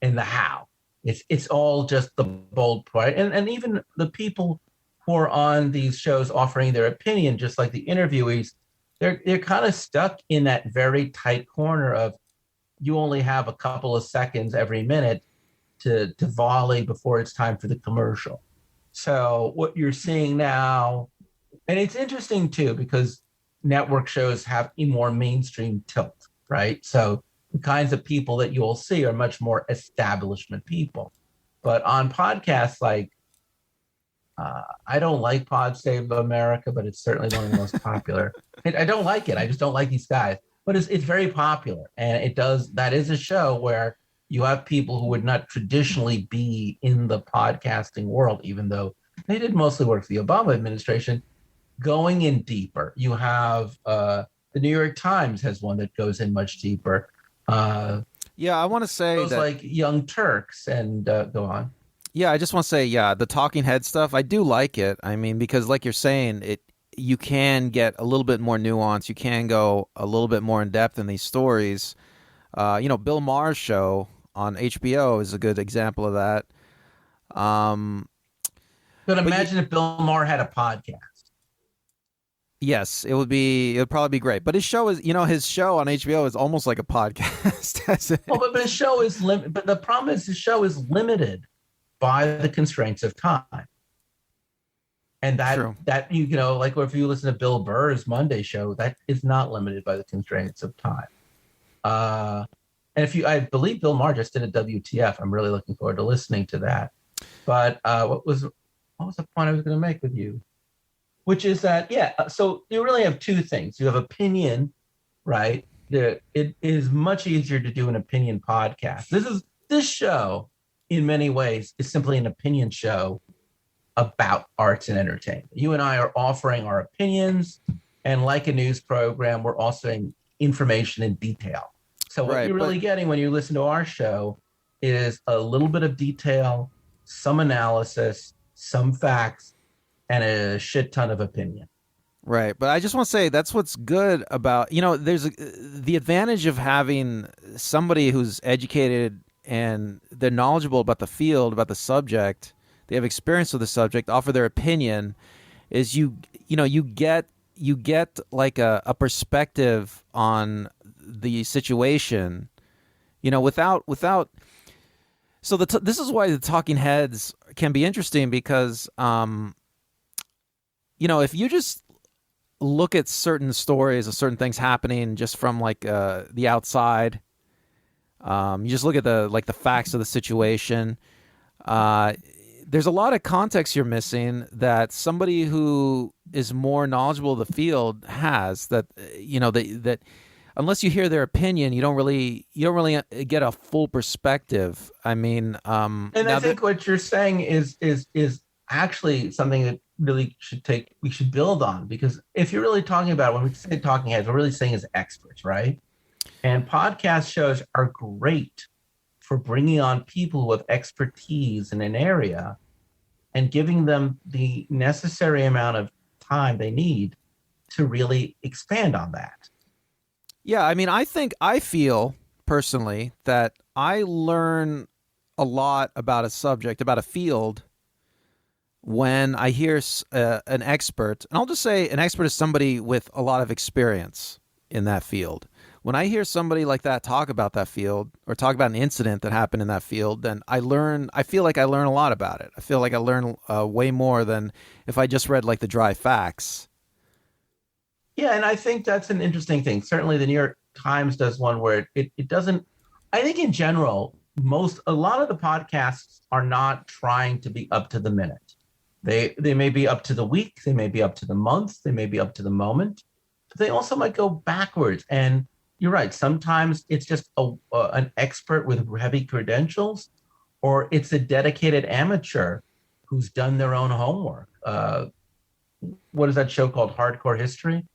and the how. It's all just the bold part. And even the people who are on these shows offering their opinion, just like the interviewees, they're kind of stuck in that very tight corner of you only have a couple of seconds every minute to volley before it's time for the commercial. So what you're seeing now, and it's interesting too, because network shows have a more mainstream tilt, right? So the kinds of people that you'll see are much more establishment people. But on podcasts, like I don't like Pod Save America, but it's certainly one of the most popular. I don't like it. I just don't like these guys. But it's very popular, and it does. That is a show where you have people who would not traditionally be in the podcasting world, even though they did mostly work for the Obama administration, going in deeper. You have the New York Times has one that goes in much deeper. Yeah, I want to say Shows that. like Young Turks and go on. Yeah, I just want to say, yeah, the talking head stuff, I do like it. I mean, because like you're saying, you can get a little bit more nuance. You can go a little bit more in depth in these stories. Bill Maher's show on HBO is a good example of that. Um, But but imagine if Bill Maher had a podcast. yes, it would probably be great. But his show is, his show on HBO is almost like a podcast. Well, but his show is limited. But the problem is his show is limited by the constraints of time. And True. that like if you listen to Bill Burr's Monday show, that is not limited by the constraints of time. And I believe Bill Maher just did a WTF. I'm really looking forward to listening to that. But what was the point I was going to make with you? Which is that, so you really have two things. You have opinion, right? It is much easier to do an opinion podcast. This show, in many ways, is simply an opinion show about arts and entertainment. You and I are offering our opinions, and like a news program, we're offering information in detail. So what you're really getting when you listen to our show is a little bit of detail, some analysis, some facts, and a shit ton of opinion. Right, but I just want to say that's what's good about, there's the advantage of having somebody who's educated and they're knowledgeable about the field, about the subject, they have experience with the subject, offer their opinion, is you get like a perspective on the situation, without. So this is why the talking heads can be interesting because, if you just look at certain stories or certain things happening just from like the outside, you just look at the facts of the situation. There's a lot of context you're missing that somebody who is more knowledgeable of the field has. That that unless you hear their opinion, you don't really get a full perspective. I mean, and I think what you're saying is actually something that really we should build on, because if you're really talking about, when we say talking heads, we're really saying as experts, right? And podcast shows are great for bringing on people who have expertise in an area and giving them the necessary amount of time they need to really expand on that. Yeah, I mean, I feel personally that I learn a lot about a subject, about a field, when I hear an expert, and I'll just say an expert is somebody with a lot of experience in that field. When I hear somebody like that talk about that field or talk about an incident that happened in that field, then I feel like I learn a lot about it. I feel like I learn way more than if I just read like the dry facts. Yeah, and I think that's an interesting thing. Certainly the New York Times does one where it doesn't, I think in general, a lot of the podcasts are not trying to be up to the minute. They may be up to the week, they may be up to the month, they may be up to the moment, but they also might go backwards. And you're right. Sometimes it's just an expert with heavy credentials, or it's a dedicated amateur who's done their own homework. What is that show called? Hardcore History?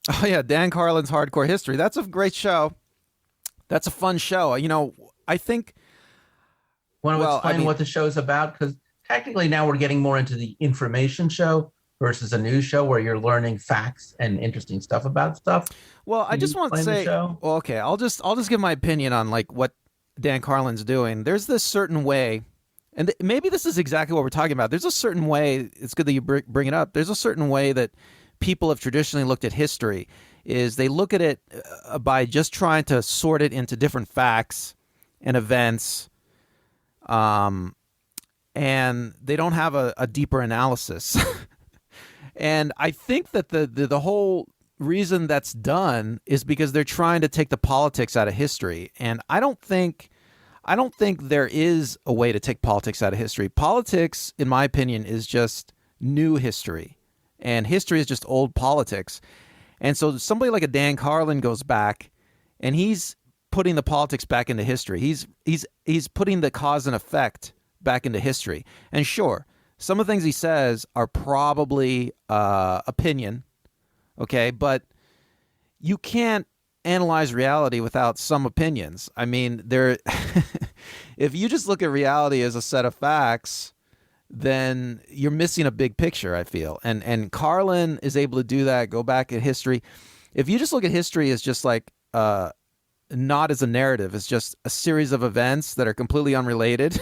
Oh, yeah. Dan Carlin's Hardcore History. That's a great show. That's a fun show. I think. Want to explain what the show is about? Because technically now we're getting more into the information show versus a news show where you're learning facts and interesting stuff about stuff. Well, I just want to say, well, okay, I'll just give my opinion on like what Dan Carlin's doing. There's this certain way And maybe this is exactly what we're talking about. There's a certain way, it's good that you bring it up. There's a certain way that people have traditionally looked at history, is they look at it by just trying to sort it into different facts and events, and they don't have a deeper analysis. And I think that the whole reason that's done is because they're trying to take the politics out of history. And I don't think there is a way to take politics out of history. Politics, in my opinion, is just new history, and history is just old politics. And so somebody like a Dan Carlin goes back, and he's putting the politics back into history. He's putting the cause and effect back into history. And sure, some of the things he says are probably opinion, okay, but you can't analyze reality without some opinions. I mean, if you just look at reality as a set of facts, then you're missing a big picture, I feel. And Carlin is able to do that, go back at history. If you just look at history as just like not as a narrative, it's just a series of events that are completely unrelated,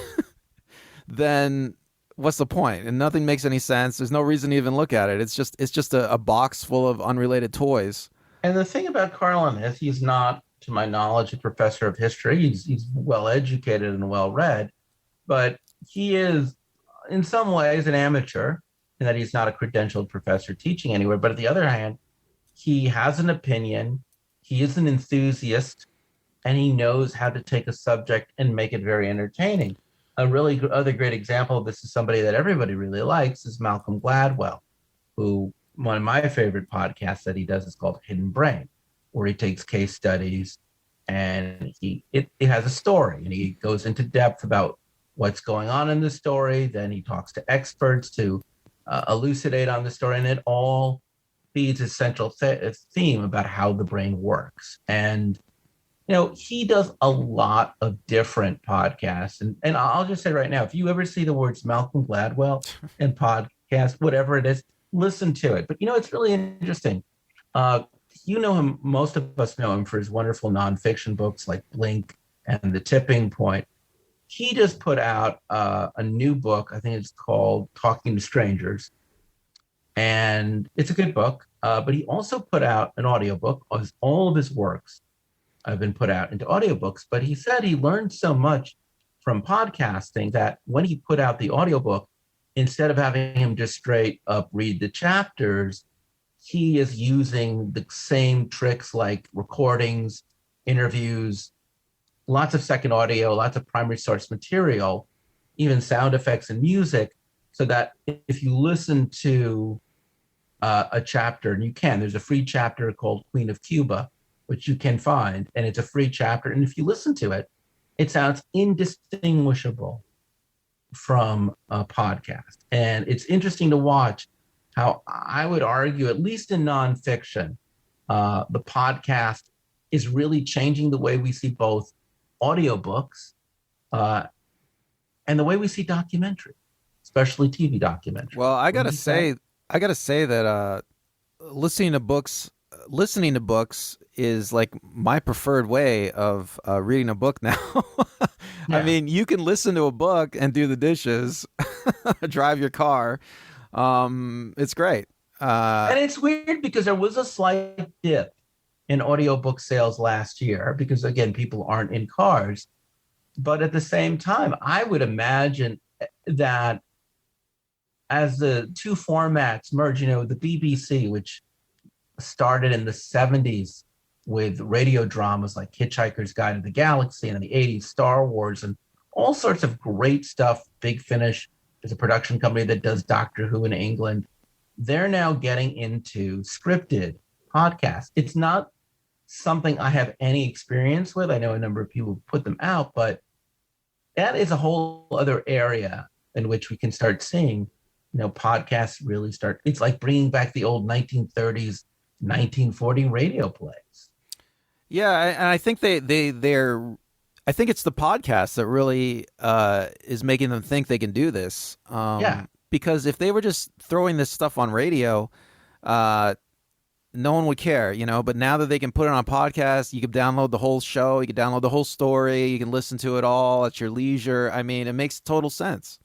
then what's the point? And nothing makes any sense. There's no reason to even look at it. It's just a box full of unrelated toys. And the thing about Carlin is he's not, to my knowledge, a professor of history. He's well educated and well read, but he is in some ways an amateur in that he's not a credentialed professor teaching anywhere. But on the other hand, he has an opinion, he is an enthusiast, and he knows how to take a subject and make it very entertaining. A really other great example of this is somebody that everybody really likes is Malcolm Gladwell, who one of my favorite podcasts that he does is called Hidden Brain, where he takes case studies and it has a story, and he goes into depth about what's going on in the story. Then he talks to experts to elucidate on the story, and it all feeds a central theme about how the brain works. And he does a lot of different podcasts. And I'll just say right now, if you ever see the words Malcolm Gladwell in podcast, whatever it is, listen to it. But it's really interesting. Him, most of us know him for his wonderful nonfiction books like Blink and The Tipping Point. He just put out a new book. I think it's called Talking to Strangers. And it's a good book. But he also put out an audiobook. All of his works have been put out into audiobooks. But he said he learned so much from podcasting that when he put out the audiobook, instead of having him just straight up read the chapters, he is using the same tricks like recordings, interviews, lots of second audio, lots of primary source material, even sound effects and music, so that if you listen to a chapter, and there's a free chapter called Queen of Cuba, which you can find, and it's a free chapter. And if you listen to it, it sounds indistinguishable from a podcast. And it's interesting to watch how, I would argue, at least in nonfiction, the podcast is really changing the way we see both audiobooks and the way we see documentary, especially TV documentary. Well, I gotta say that listening to books is like my preferred way of reading a book now. Yeah. I mean, you can listen to a book and do the dishes, drive your car. It's great. And it's weird because there was a slight dip in audiobook sales last year because, again, people aren't in cars. But at the same time, I would imagine that as the two formats merge, the BBC, which started in the 70s with radio dramas like Hitchhiker's Guide to the Galaxy, and in the 80s, Star Wars, and all sorts of great stuff. Big Finish is a production company that does Doctor Who in England. They're now getting into scripted podcasts. It's not something I have any experience with. I know a number of people put them out, but that is a whole other area in which we can start seeing, podcasts really start. It's like bringing back the old 1930s, 1940 radio plays. Yeah, and I think they're. I think it's the podcast that really is making them think they can do this. Yeah. Because if they were just throwing this stuff on radio, no one would care, but now that they can put it on a podcast, you can download the whole show, you can download the whole story, you can listen to it all at your leisure. I mean, it makes total sense.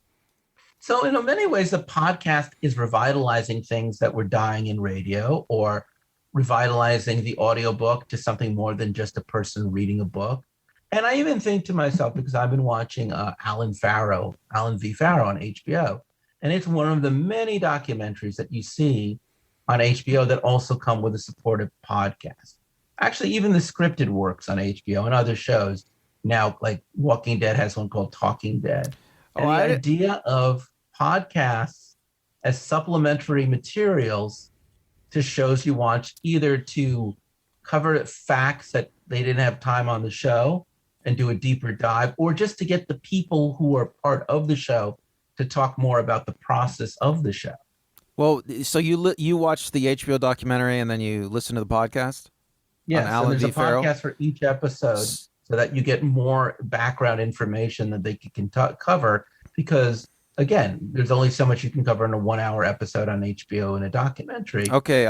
So, in many ways, the podcast is revitalizing things that were dying in radio, or revitalizing the audiobook to something more than just a person reading a book. And I even think to myself, because I've been watching Alan V. Farrow on HBO, and it's one of the many documentaries that you see on HBO that also come with a supportive podcast. Actually, even the scripted works on HBO and other shows now, like Walking Dead has one called Talking Dead. Oh, And the idea of podcasts as supplementary materials to shows you watch, either to cover facts that they didn't have time on the show and do a deeper dive, or just to get the people who are part of the show to talk more about the process of the show. Well, so you watched the HBO documentary and then you listen to the podcast on Yes, and Alan there's V. a Farrow? podcast for each episode so that you get more background information that they can cover, because again, there's only so much you can cover in a 1 hour episode on HBO in a documentary. Okay,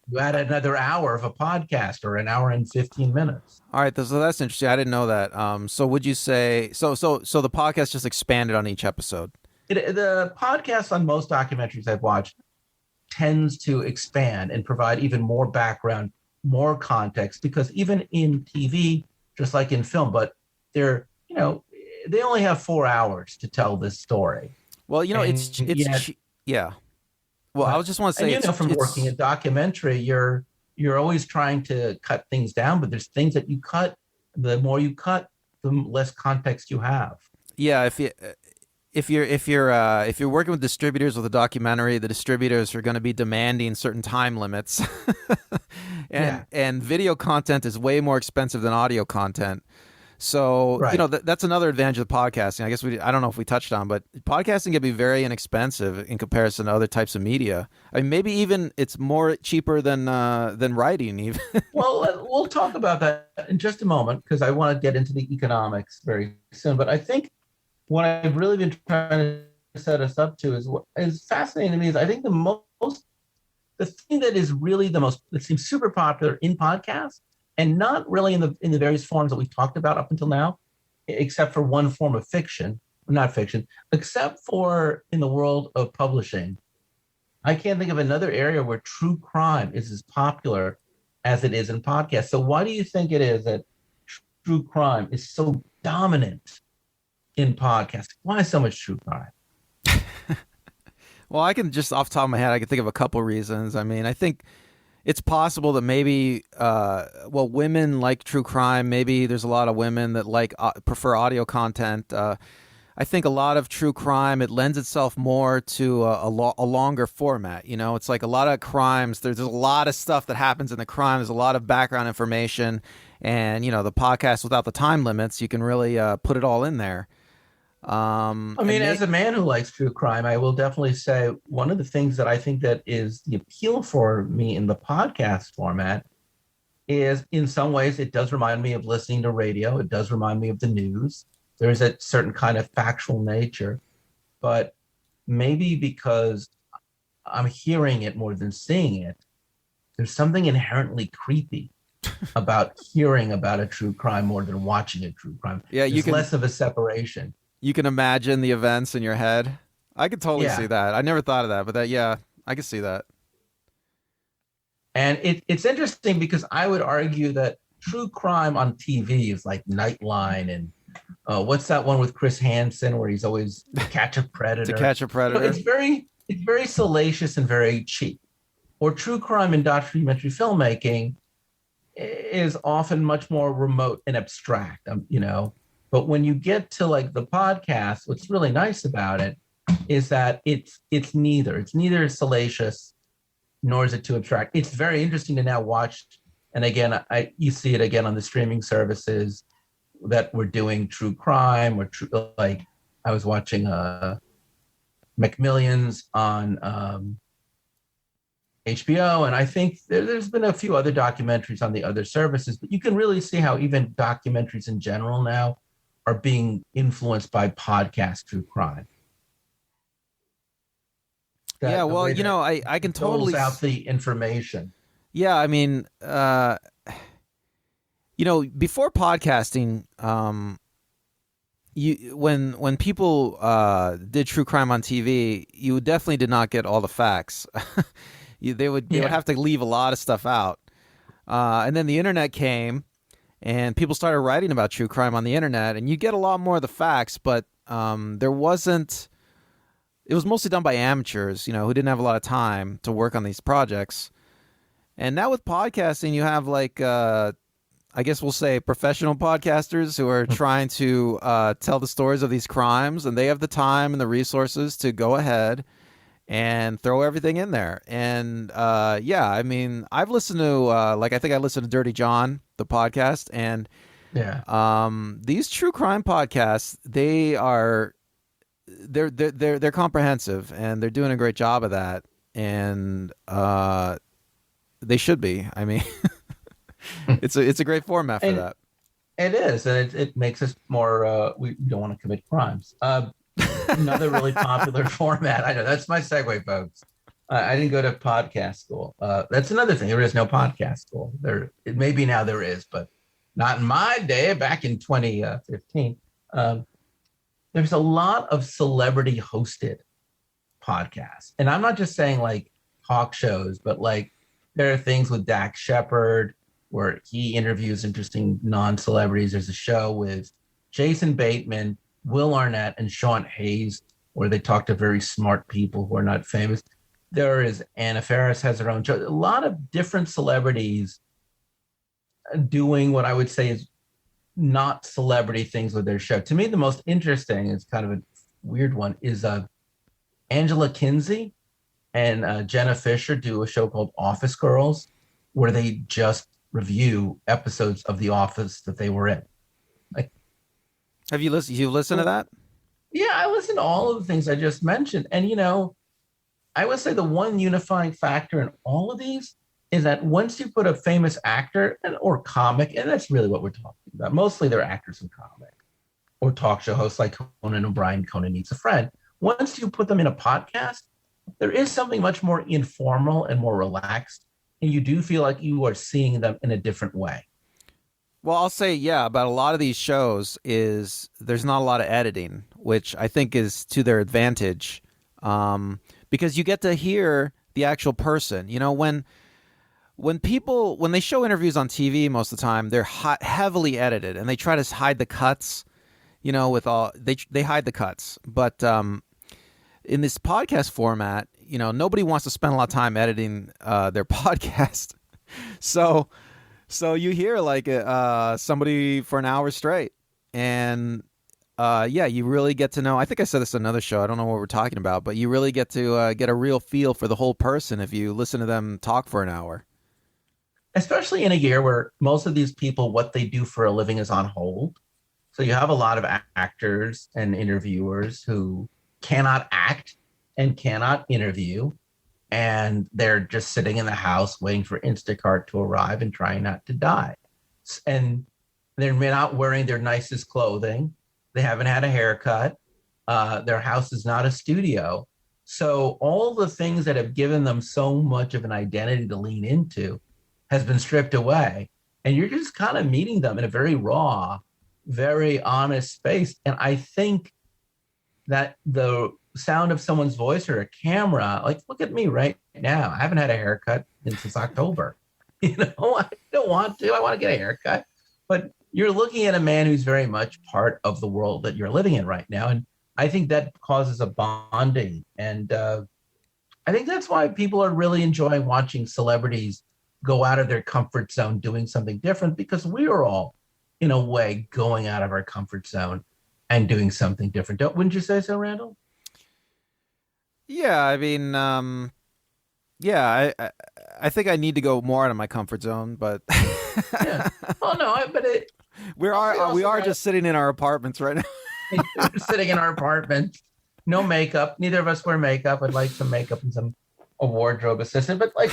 You add another hour of a podcast, or an hour and 15 minutes. all right, so that's interesting. I didn't know that. So would you say so the podcast just expanded on each episode? The podcast on most documentaries I've watched tends to expand and provide even more background, more context, because even in TV, just like in film, but they're, they only have 4 hours to tell this story. Well, yeah. Well, I was just want to say, and from working a documentary, you're always trying to cut things down, but there's things that you cut. The more you cut, the less context you have. Yeah, if you're working with distributors with a documentary, the distributors are going to be demanding certain time limits, and video content is way more expensive than audio content. So right. That's another advantage of podcasting. I guess I don't know if we touched on, but podcasting can be very inexpensive in comparison to other types of media. I mean, maybe even it's more cheaper than writing even. Well, we'll talk about that in just a moment, because I want to get into the economics very soon. But I think what I've really been trying to set us up to is fascinating to me is, I think the thing that is really that seems super popular in podcasts, and not really in the various forms that we've talked about up until now, except for one form of fiction, not fiction, except for in the world of publishing. I can't think of another area where true crime is as popular as it is in podcasts. So why do you think it is that true crime is so dominant in podcasting? Why so much true crime? Well, I can just off the top of my head, I can think of a couple reasons. I mean, I think it's possible that maybe, women like true crime. Maybe there's a lot of women that prefer audio content. I think a lot of true crime, it lends itself more to a longer format. It's like a lot of crimes. There's a lot of stuff that happens in the crime. There's a lot of background information, and the podcast without the time limits, you can really put it all in there. As a man who likes true crime, I will definitely say one of the things that I think that is the appeal for me in the podcast format is, in some ways, it does remind me of listening to radio. It does remind me of the news. There's a certain kind of factual nature, but maybe because I'm hearing it more than seeing it, there's something inherently creepy about hearing about a true crime more than watching a true crime. Yeah, there's less of a separation. You can imagine the events in your head. I could totally see that. I never thought of that, but I could see that. And it's interesting, because I would argue that true crime on TV is like Nightline, and what's that one with Chris Hansen where he's always To Catch a Predator? To Catch a Predator. It's very salacious and very cheap. Or true crime in documentary filmmaking is often much more remote and abstract, But when you get to like the podcast, what's really nice about it is that it's neither. It's neither salacious nor is it too abstract. It's very interesting to now watch. And again, you see it again on the streaming services that we're doing true crime, or like I was watching McMillions on HBO, and I think there's been a few other documentaries on the other services, but you can really see how even documentaries in general now are being influenced by podcast true crime. I can totally out the information. Yeah, I mean, before podcasting, when people did true crime on TV, you definitely did not get all the facts. They would Yeah. have to leave a lot of stuff out. And then the internet came, and people started writing about true crime on the internet, and you get a lot more of the facts, but there wasn't. It was mostly done by amateurs, who didn't have a lot of time to work on these projects. And now with podcasting, you have like, I guess we'll say professional podcasters who are trying to tell the stories of these crimes, and they have the time and the resources to go ahead and throw everything in there. And yeah, I mean, I've listened to I think I listened to Dirty John, the podcast, and Yeah. these true crime podcasts, they're comprehensive, and they're doing a great job of that. And they should be. I mean, it's a great format for And that. it is, and it makes us more. We don't want to commit crimes. Another really popular format. I know that's my segue, folks. I didn't go to podcast school. That's another thing. There is no podcast school. Maybe now there is, but not in my day. Back in 2015, there's a lot of celebrity hosted podcasts, and I'm not just saying like talk shows, but like there are things with Dak Shepard where he interviews interesting non-celebrities. There's a show with Jason Bateman, Will Arnett, and Sean Hayes, where they talk to very smart people who are not famous. There is Anna Faris has her own show. A lot of different celebrities doing what I would say is not celebrity things with their show. To me, the most interesting, it's kind of a weird one, is Angela Kinsey and Jenna Fisher do a show called Office Girls, where they just review episodes of The Office that they were in. Like, Have you listened? You listened to that? yeah, I listen to all of the things I just mentioned. And, I would say the one unifying factor in all of these is that once you put a famous actor or comic, and that's really what we're talking about, mostly they're actors and comic or talk show hosts like Conan O'Brien, Conan Needs a Friend. Once you put them in a podcast, there is something much more informal and more relaxed. And you do feel like you are seeing them in a different way. Well, I'll say, yeah, about a lot of these shows is there's not a lot of editing, which I think is to their advantage, because you get to hear the actual person. When they show interviews on TV, most of the time they're heavily edited, and they try to hide the cuts. With all they hide the cuts, but in this podcast format, nobody wants to spend a lot of time editing their podcast, so you hear like somebody for an hour straight, and yeah, you really get to know. I think I said this in another show. I don't know what we're talking about, but you really get to get a real feel for the whole person if you listen to them talk for an hour. Especially in a year where most of these people, what they do for a living is on hold. So you have a lot of actors and interviewers who cannot act and cannot interview, and they're just sitting in the house waiting for Instacart to arrive and trying not to die. And they're not wearing their nicest clothing. They haven't had a haircut. Their house is not a studio. So all the things that have given them so much of an identity to lean into has been stripped away. And you're just kind of meeting them in a very raw, very honest space. And I think that the sound of someone's voice or a camera, like, look at me right now. I haven't had a haircut since October. I don't want to. I want to get a haircut. But you're looking at a man who's very much part of the world that you're living in right now. And I think that causes a bonding. And I think that's why people are really enjoying watching celebrities go out of their comfort zone, doing something different, because we are all, in a way, going out of our comfort zone and doing something different. Wouldn't you say so, Randall? Yeah, I mean, yeah, I think I need to go more out of my comfort zone, but Yeah. Well, no, we are just sitting in our apartments right now. sitting in our apartment, no makeup. Neither of us wear makeup. I'd like some makeup and a wardrobe assistant, but like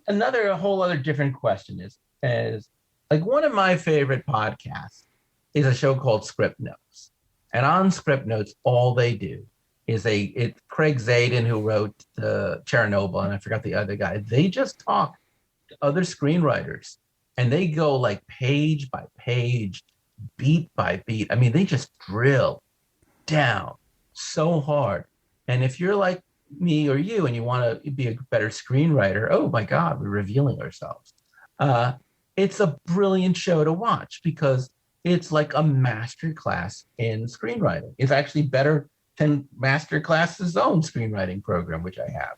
a whole other different question is like one of my favorite podcasts is a show called Script Notes. And on Script Notes, all they do is Craig Zadan, who wrote Chernobyl, and I forgot the other guy. They just talk other screenwriters, and they go like page by page, beat by beat. I mean, they just drill down so hard. And if you're like me or you and you want to be a better screenwriter, oh my God, we're revealing ourselves. Uh, it's a brilliant show to watch because it's like a master class in screenwriting. It's actually better than master class's own screenwriting program, which I have.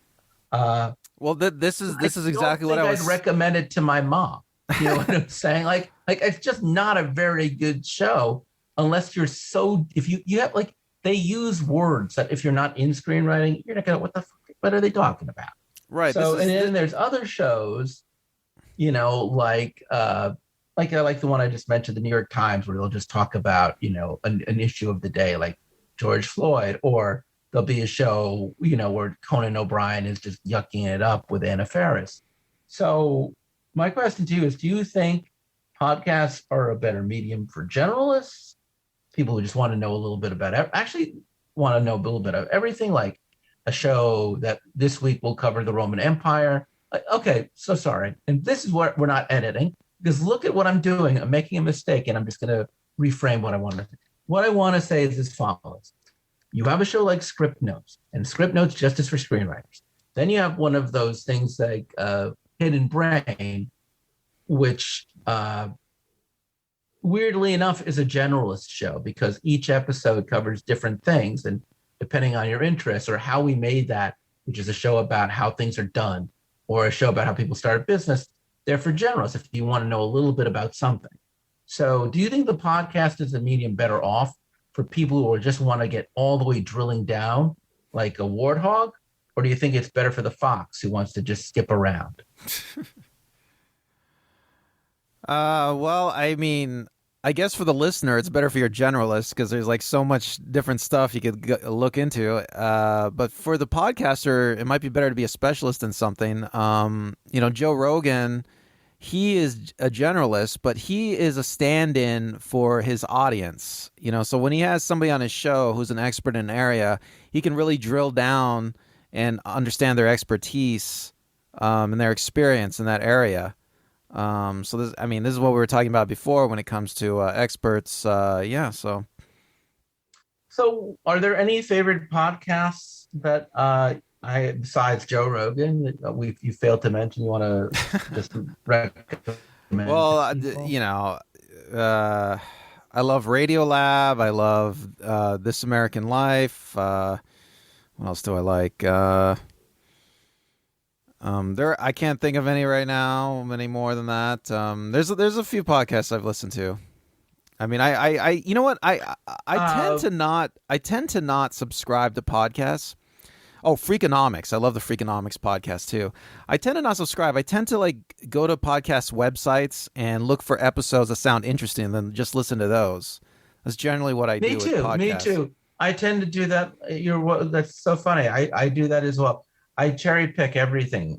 Uh, Well, this is I don't exactly what think I I'd was. recommend it to my mom. You know what I'm saying? Like it's just not a very good show unless you're so. If you have like they use words that if you're not in screenwriting, you're not gonna what the fuck, what are they talking about? Right. This So and is then there's other shows, you know, like the one I just mentioned, the New York Times, where they'll just talk about an issue of the day, like George Floyd, or there'll be a show, where Conan O'Brien is just yucking it up with Anna Faris. So my question to you is, do you think podcasts are a better medium for generalists, people who just want to know a little bit about actually want to know a little bit of everything, like a show that this week will cover the Roman Empire? Like, okay, so sorry. And this is what we're not editing because look at what I'm doing. I'm making a mistake and I'm just going to reframe what I want to say. What I want to say is as follows. You have a show like Script Notes, and Script Notes just is for screenwriters. Then you have one of those things like Hidden Brain, which weirdly enough is a generalist show because each episode covers different things, and depending on your interests or how we made that, which is a show about how things are done or a show about how people start a business, they're for generalists if you want to know a little bit about something. So do you think the podcast is a medium better off for people who just want to get all the way drilling down like a warthog? Or do you think it's better for the fox who wants to just skip around? Well, I mean, I guess for the listener, it's better for your generalist because there's like so much different stuff you could look into. But for the podcaster, it might be better to be a specialist in something. Joe Rogan, he is a generalist, but he is a stand-in for his audience. So when he has somebody on his show who's an expert in an area, he can really drill down and understand their expertise and their experience in that area. So this is what we were talking about before when it comes to experts. Yeah. So are there any favorite podcasts that I besides Joe Rogan that you failed to mention you want to just recommend Well, to people? I love Radio Lab. I love This American Life. What else do I like? There I can't think of any right now. Any more than that? There's a few podcasts I've listened to. I mean, I you know what I Uh, tend to not subscribe to podcasts. Oh, Freakonomics. I love the Freakonomics podcast too. I tend to not subscribe. I tend to like go to podcast websites and look for episodes that sound interesting and then just listen to those. That's generally what I Me do with too. Me podcasts. too. I tend to do that. That's so funny. I do that as well. I cherry pick everything.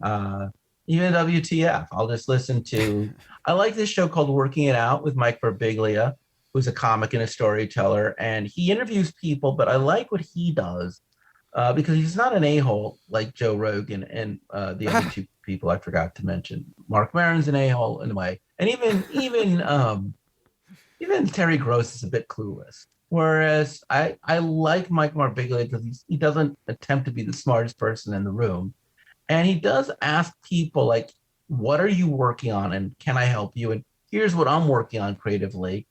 Even WTF. I'll just listen to. I like this show called Working It Out with Mike Birbiglia, who's a comic and a storyteller, and he interviews people. But I like what he does because he's not an a-hole like Joe Rogan and the other two people I forgot to mention. Mark Maron's an a-hole in a way, and even Terry Gross is a bit clueless. Whereas I like Mike Birbiglia because he doesn't attempt to be the smartest person in the room. And he does ask people, like, what are you working on? And can I help you? And here's what I'm working on creatively.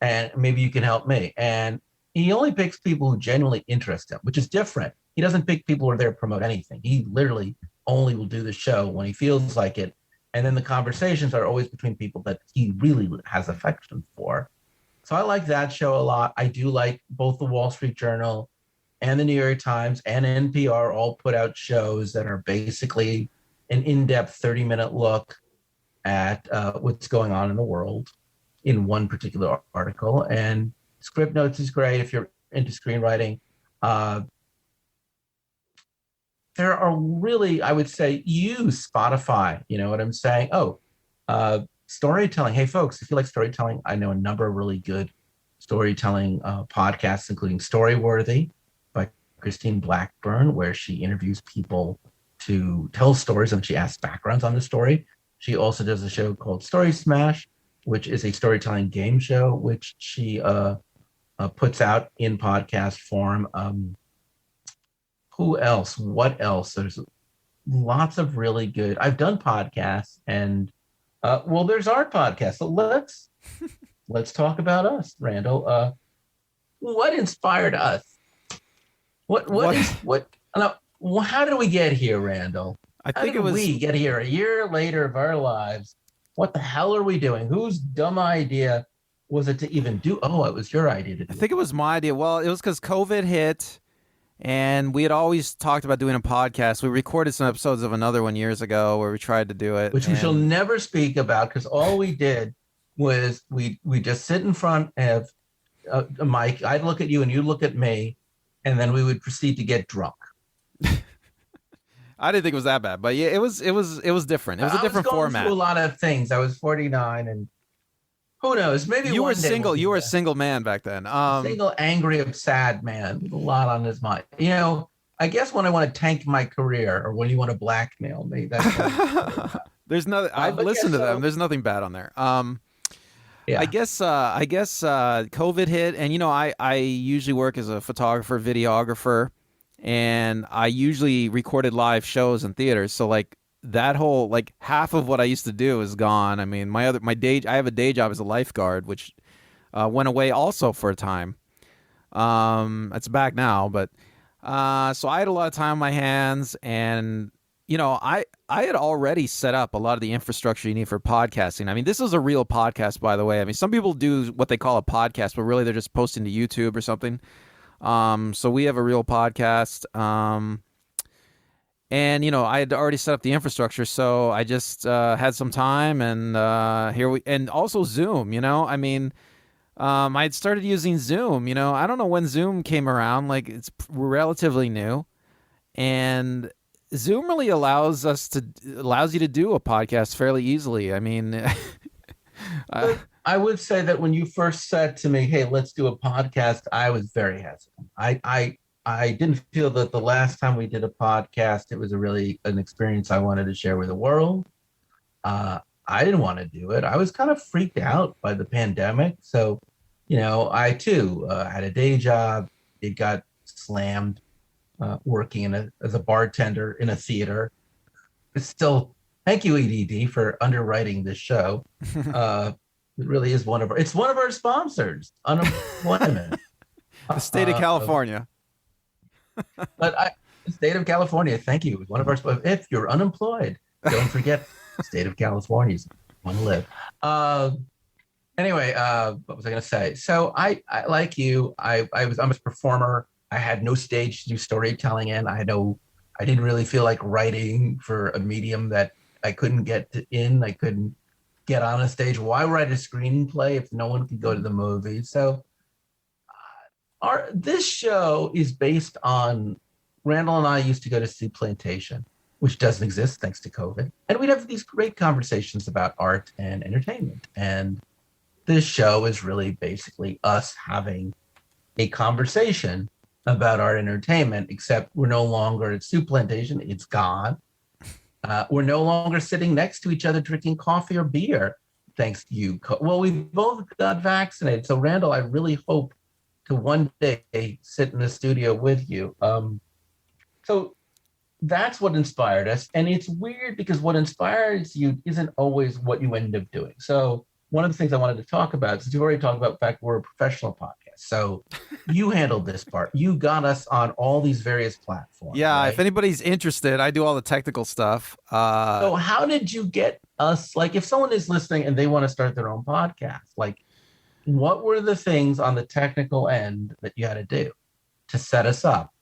And maybe you can help me. And he only picks people who genuinely interest him, which is different. He doesn't pick people who are there to promote anything. He literally only will do the show when he feels like it. And then the conversations are always between people that he really has affection for. So I like that show a lot. I do like both the Wall Street Journal and the New York Times and NPR all put out shows that are basically an in-depth 30-minute look at what's going on in the world in one particular article. And Script Notes is great if you're into screenwriting. Uh, there are really, I would say, use Spotify. You know what I'm saying? Oh, storytelling. Hey, folks, if you like storytelling, I know a number of really good storytelling podcasts, including Storyworthy by Christine Blackburn, where she interviews people to tell stories and she asks backgrounds on the story. She also does a show called Story Smash, which is a storytelling game show, which she puts out in podcast form. Who else? What else? There's lots of really good. I've done podcasts, and well, there's our podcast. So let's talk about us, Randall. What inspired us? What What is what? No, how did we get here, Randall? I How think did it was we get here a year later of our lives? What the hell are we doing? Whose dumb idea was it to even do? Oh, it was your idea to I do think it, it was my idea. Well, it was because COVID hit, and we had always talked about doing a podcast. We recorded some episodes of another one years ago where we tried to do it, which we shall and never speak about because all we did was we just sit in front of a mic. I'd look at you and you look at me, and then we would proceed to get drunk. I didn't think it was that bad. But yeah, it was different. It was a different I was going format. through a lot of things. I was 49, and who knows? Maybe You were one day single. we'll be You were a back. single man back then. Single, angry, sad man with a lot on his mind. You know, I guess when I want to tank my career or when you want to blackmail me, that's what There's no. I've but listened yeah, to them. so There's nothing bad on there. I yeah. guess. COVID hit, and I usually work as a photographer, videographer, and I usually recorded live shows in theaters. So like that whole like half of what I used to do is gone. I mean, I have a day job as a lifeguard, which went away also for a time. It's back now, but so I had a lot of time on my hands, and I had already set up a lot of the infrastructure you need for podcasting. I mean, this is a real podcast, by the way. I mean, some people do what they call a podcast, but really they're just posting to YouTube or something. So we have a real podcast. And I had already set up the infrastructure, so I just had some time, and and also Zoom. I mean, I had started using Zoom. I don't know when Zoom came around. Like it's relatively new, and Zoom really allows you to do a podcast fairly easily. I mean, I would say that when you first said to me, "Hey, let's do a podcast," I was very hesitant. I didn't feel that the last time we did a podcast, it was an experience I wanted to share with the world. I didn't want to do it. I was kind of freaked out by the pandemic. So, I too had a day job. It got slammed working as a bartender in a theater. It's still, thank you, EDD, for underwriting this show. It really is it's one of our sponsors, unemployment. the state of California. The state of California, thank you. One of our if you're unemployed, don't forget the state of California's one to live. Anyway, what was I going to say? So I like you. I'm a performer. I had no stage to do storytelling in. I didn't really feel like writing for a medium that I couldn't in. I couldn't get on a stage. Why write a screenplay if no one could go to the movie? So this show is based on Randall and I used to go to Sea Plantation, which doesn't exist thanks to COVID. And we'd have these great conversations about art and entertainment. And this show is really basically us having a conversation about art entertainment, except we're no longer at Soup Plantation. It's gone. We're no longer sitting next to each other drinking coffee or beer, thanks to you. Well, we both got vaccinated. So, Randall, I really hope to one day sit in the studio with you. So that's what inspired us. And it's weird because what inspires you isn't always what you end up doing. So one of the things I wanted to talk about, since you've already talked about the fact we're a professional podcast. So you handled this part. You got us on all these various platforms. Yeah, right? if anybody's interested, I do all the technical stuff. So how did you get us, like if someone is listening and they want to start their own podcast, like what were the things on the technical end that you had to do to set us up?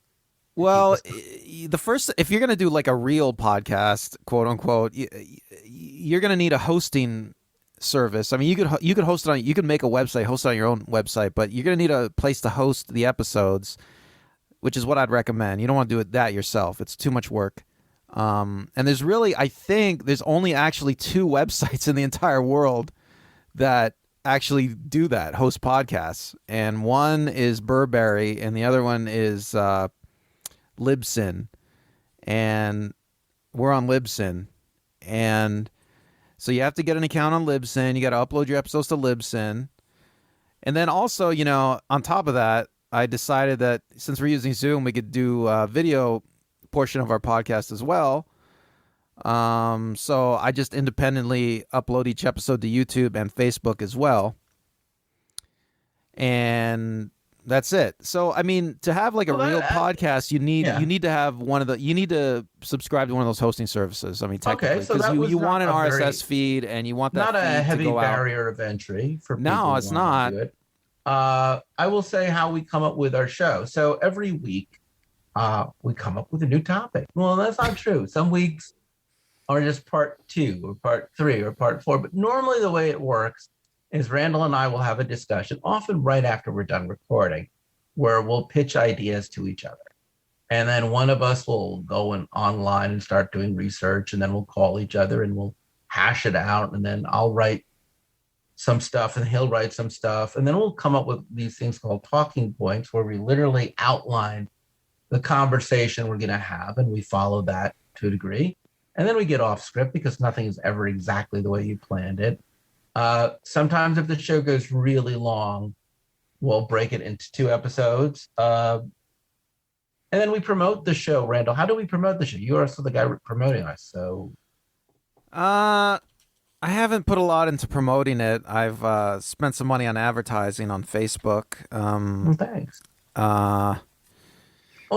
Well, if you're going to do like a real podcast, quote unquote, you're going to need a hosting service. I mean, you could host it on, you can make a website, host it on your own website, but you're going to need a place to host the episodes, which is what I'd recommend. You don't want to do that yourself. It's too much work. And I think there's only actually 2 websites in the entire world that actually do that, host podcasts. And one is Burberry and the other one is Libsyn, and we're on Libsyn, and So you have to get an account on Libsyn. You got to upload your episodes to Libsyn. And then also, on top of that, I decided that since we're using Zoom, we could do a video portion of our podcast as well. So I just independently upload each episode to YouTube and Facebook as well. And that's it. So I mean, to have like a real podcast, you need to have you need to subscribe to one of those hosting services. I mean, technically, because you want an RSS feed and you want that not a heavy to go barrier out. of entry for people. No, it's not. I will say how we come up with our show. So every week, we come up with a new topic. Well, that's not true. Some weeks are just part 2 or part 3 or part 4. But normally the way it works is Randall and I will have a discussion, often right after we're done recording, where we'll pitch ideas to each other. And then one of us will go online and start doing research, and then we'll call each other and we'll hash it out. And then I'll write some stuff and he'll write some stuff. And then we'll come up with these things called talking points, where we literally outline the conversation we're going to have, and we follow that to a degree. And then we get off script because nothing is ever exactly the way you planned it. Sometimes if the show goes really long, we'll break it into 2 episodes. And then we promote the show. Randall, how do we promote the show? You are also the guy promoting us. So, I haven't put a lot into promoting it. I've spent some money on advertising on Facebook. Well, thanks. Well,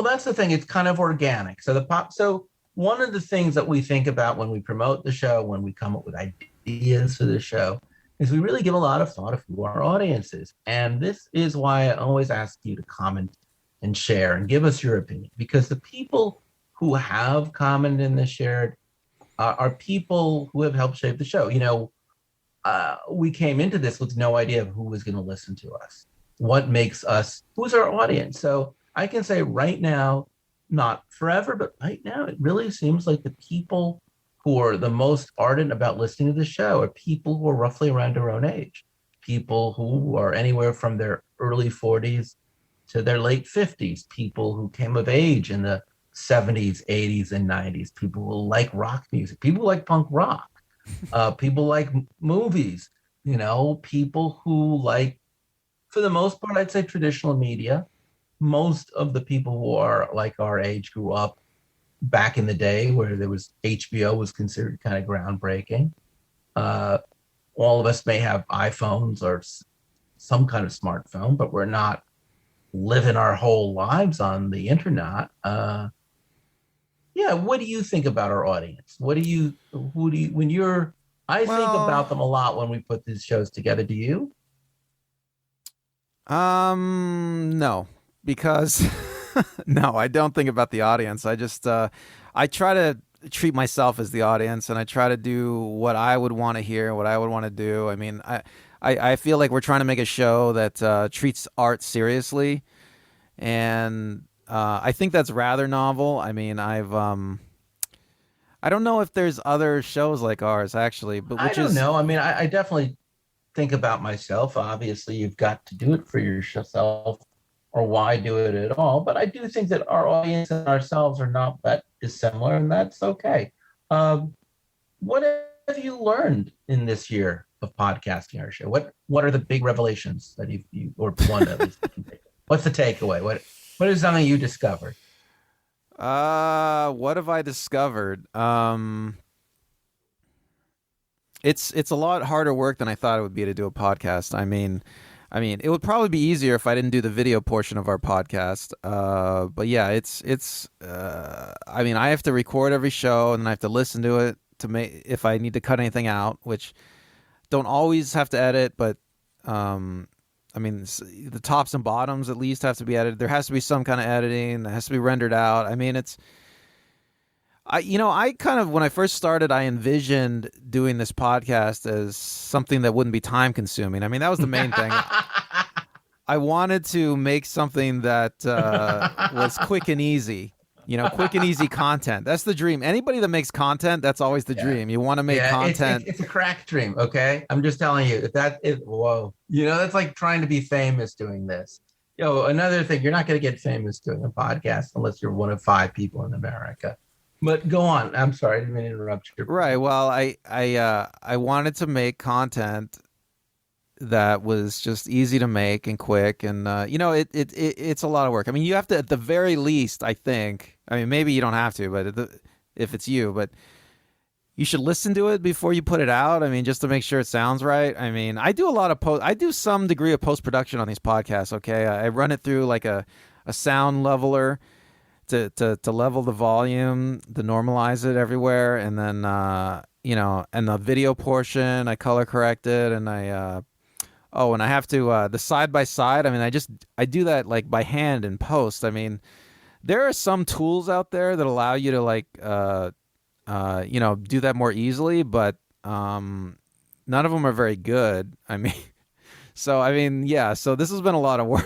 that's the thing. It's kind of organic. So one of the things that we think about when we promote the show, when we come up with ideas for the show, is we really give a lot of thought of who our audience is. And this is why I always ask you to comment and share and give us your opinion, because the people who have commented and shared are people who have helped shape the show. We came into this with no idea of who was going to listen to us, what makes us, who's our audience. So I can say right now, not forever, but right now, it really seems like the people who are the most ardent about listening to the show are people who are roughly around our own age, people who are anywhere from their early 40s to their late 50s, people who came of age in the 70s, 80s, and 90s, people who like rock music, people who like punk rock, people like movies, people who like, for the most part, I'd say traditional media. Most of the people who are like our age grew up back in the day where there was HBO was considered kind of groundbreaking. All of us may have iPhones or some kind of smartphone, but we're not living our whole lives on the internet. What do you think about our audience? I think about them a lot when we put these shows together. Do you? No, because no, I don't think about the audience. I just, I try to treat myself as the audience, and I try to do what I would want to hear, what I would want to do. I mean, I feel like we're trying to make a show that treats art seriously, and I think that's rather novel. I mean, I don't know if there's other shows like ours actually, but I don't know. I mean, I definitely think about myself. Obviously, you've got to do it for yourself, or why do it at all? But I do think that our audience and ourselves are not that dissimilar, and that's okay. What have you learned in this year of podcasting our show? What are the big revelations that you or one at least? What's the takeaway? What is something you discovered? What have I discovered? It's a lot harder work than I thought it would be to do a podcast. I mean, it would probably be easier if I didn't do the video portion of our podcast. But yeah, I mean, I have to record every show, and then I have to listen to it to make, if I need to cut anything out, which don't always have to edit, but, I mean, the tops and bottoms at least have to be edited. There has to be some kind of editing that has to be rendered out. I mean, I kind of, when I first started, I envisioned doing this podcast as something that wouldn't be time consuming. I mean, that was the main thing. I wanted to make something that was quick and easy, quick and easy content. That's the dream. Anybody that makes content, that's always the dream. You want to make content. It's a crack dream. Okay. I'm just telling you whoa, that's like trying to be famous doing this. Another thing, you're not going to get famous doing a podcast unless you're one of 5 people in America. But go on. I'm sorry, I didn't mean to interrupt your Right. point. Well, I wanted to make content that was just easy to make and quick, and it's a lot of work. I mean, you have to, at the very least, I think. I mean, maybe you don't have to, but if it's you, but you should listen to it before you put it out. I mean, just to make sure it sounds right. I mean, I do a lot of I do some degree of post production on these podcasts. Okay, I run it through like a sound leveler to level the volume, to normalize it everywhere, and then and the video portion I color correct it, and and I have to the side by side. I mean, I do that like by hand in post. I mean, there are some tools out there that allow you to like do that more easily, but none of them are very good. I mean, yeah. So this has been a lot of work.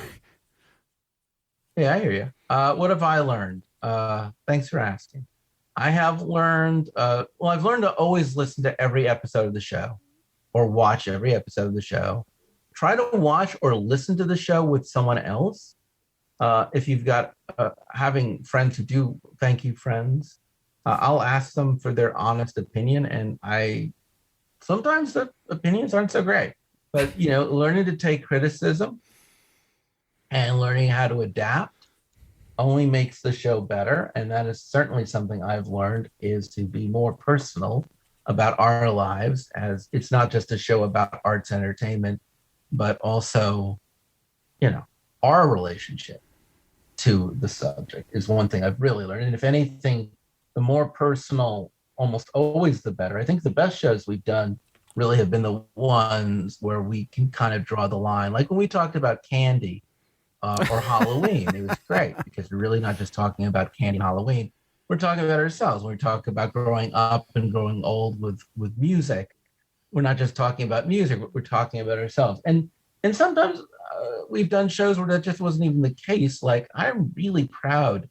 Yeah, I hear you. What have I learned? Thanks for asking. I have learned, I've learned to always listen to every episode of the show or watch every episode of the show. Try to watch or listen to the show with someone else. If you've got having friends who do, thank you, friends. I'll ask them for their honest opinion, and sometimes the opinions aren't so great. But learning to take criticism and learning how to adapt only makes the show better. And that is certainly something I've learned, is to be more personal about our lives, as it's not just a show about arts entertainment, but also, our relationship to the subject is one thing I've really learned. And if anything, the more personal, almost always the better. I think the best shows we've done really have been the ones where we can kind of draw the line. Like when we talked about candy or Halloween, it was great because we're really not just talking about candy and Halloween. We're talking about ourselves. When we talk about growing up and growing old with music, we're not just talking about music, we're talking about ourselves. And sometimes we've done shows where that just wasn't even the case. Like, I'm really proud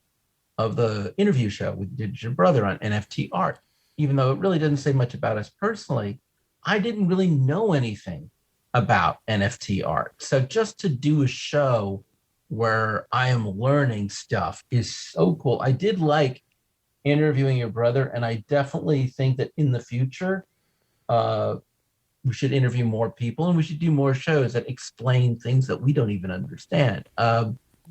of the interview show we did your brother on NFT art. Even though it really didn't say much about us personally, I didn't really know anything about NFT art. So just to do a show where I am learning stuff is so cool. I did like interviewing your brother, and I definitely think that in the future, we should interview more people, and we should do more shows that explain things that we don't even understand.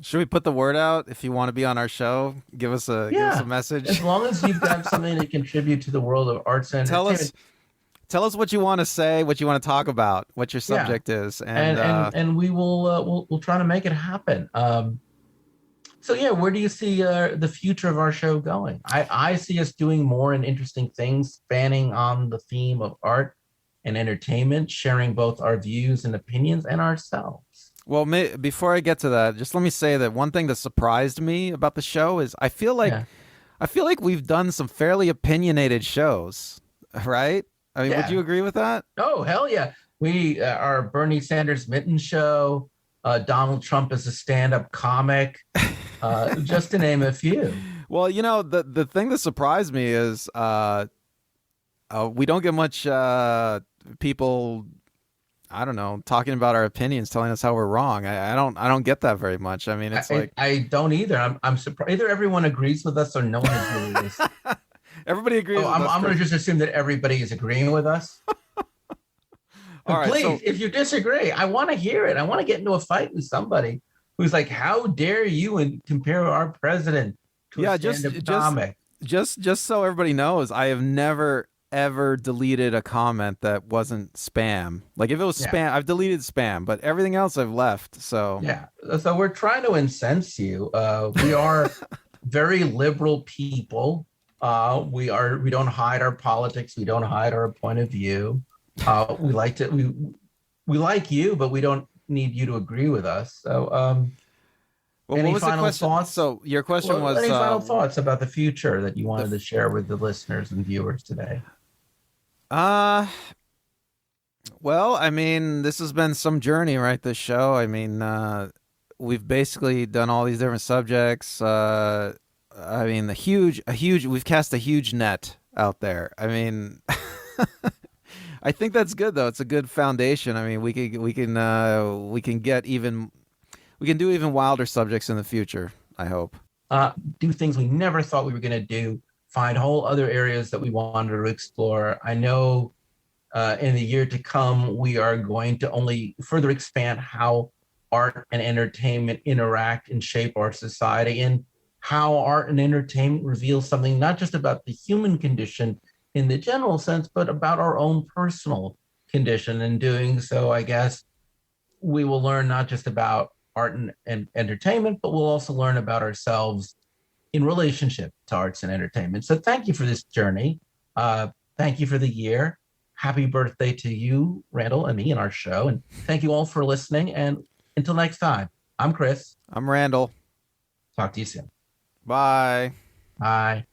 Should we put the word out? If you want to be on our show, give us a Yeah, message. as long as you've got something to contribute to the world of arts and tell us entertainment. tell us what you want to say, what you want to talk about, what your Yeah, subject is, and and we will we'll try to make it happen. So yeah, where do you see the future of our show going? I see us doing more and interesting things, spanning on the theme of art and entertainment, sharing both our views and opinions and ourselves. well, before I get to that, just let me say that one thing that surprised me about the show is Yeah, I feel like we've done some fairly opinionated shows, right? I mean, would yeah. you agree with that? Oh hell yeah! We our Bernie Sanders Mitten show. Donald Trump is a stand-up comic, just to name a few. Well, the thing that surprised me is we don't get much people, I don't know, talking about our opinions, telling us how we're wrong. I don't get that very much. I mean, it's like I don't either. I'm surprised. Either everyone agrees with us or no one is really listening. everybody agrees Oh, with us. I'm going to just assume that everybody is agreeing with us. All But right, please, so if you disagree, I want to hear it. I want to get into a fight with somebody who's like, "How dare you and compare our president to a yeah, stand-up comic?" just so everybody knows, I have never ever deleted a comment that wasn't spam. Like if it was Yeah, spam, I've deleted spam, but everything else I've left. So yeah. So we're trying to incense you. We are very liberal people. We don't hide our politics. We don't hide our point of view. We like to we like you, but we don't need you to agree with us. So, well, what any was the final question? thoughts? So your question Well, was any final thoughts about the future that you the wanted to share with the listeners and viewers today? uh well, I mean, this has been some journey, right? This show. I mean, we've basically done all these different subjects. I mean, we've cast a huge net out there. I mean, I think that's good though. It's a good foundation. I mean, we can get even we can do even wilder subjects in the future. I hope. Do things we never thought we were going to do find whole other areas that we wanted to explore. I know in the year to come, we are going to only further expand how art and entertainment interact and shape our society, and how art and entertainment reveal something not just about the human condition in the general sense, but about our own personal condition. In doing so, I guess we will learn not just about art and entertainment, but we'll also learn about ourselves in relationship to arts and entertainment. So thank you for this journey. Thank you for the year. Happy birthday to you, Randall, and me and our show. And thank you all for listening. And until next time, I'm Chris. I'm Randall. Talk to you soon. Bye. Bye.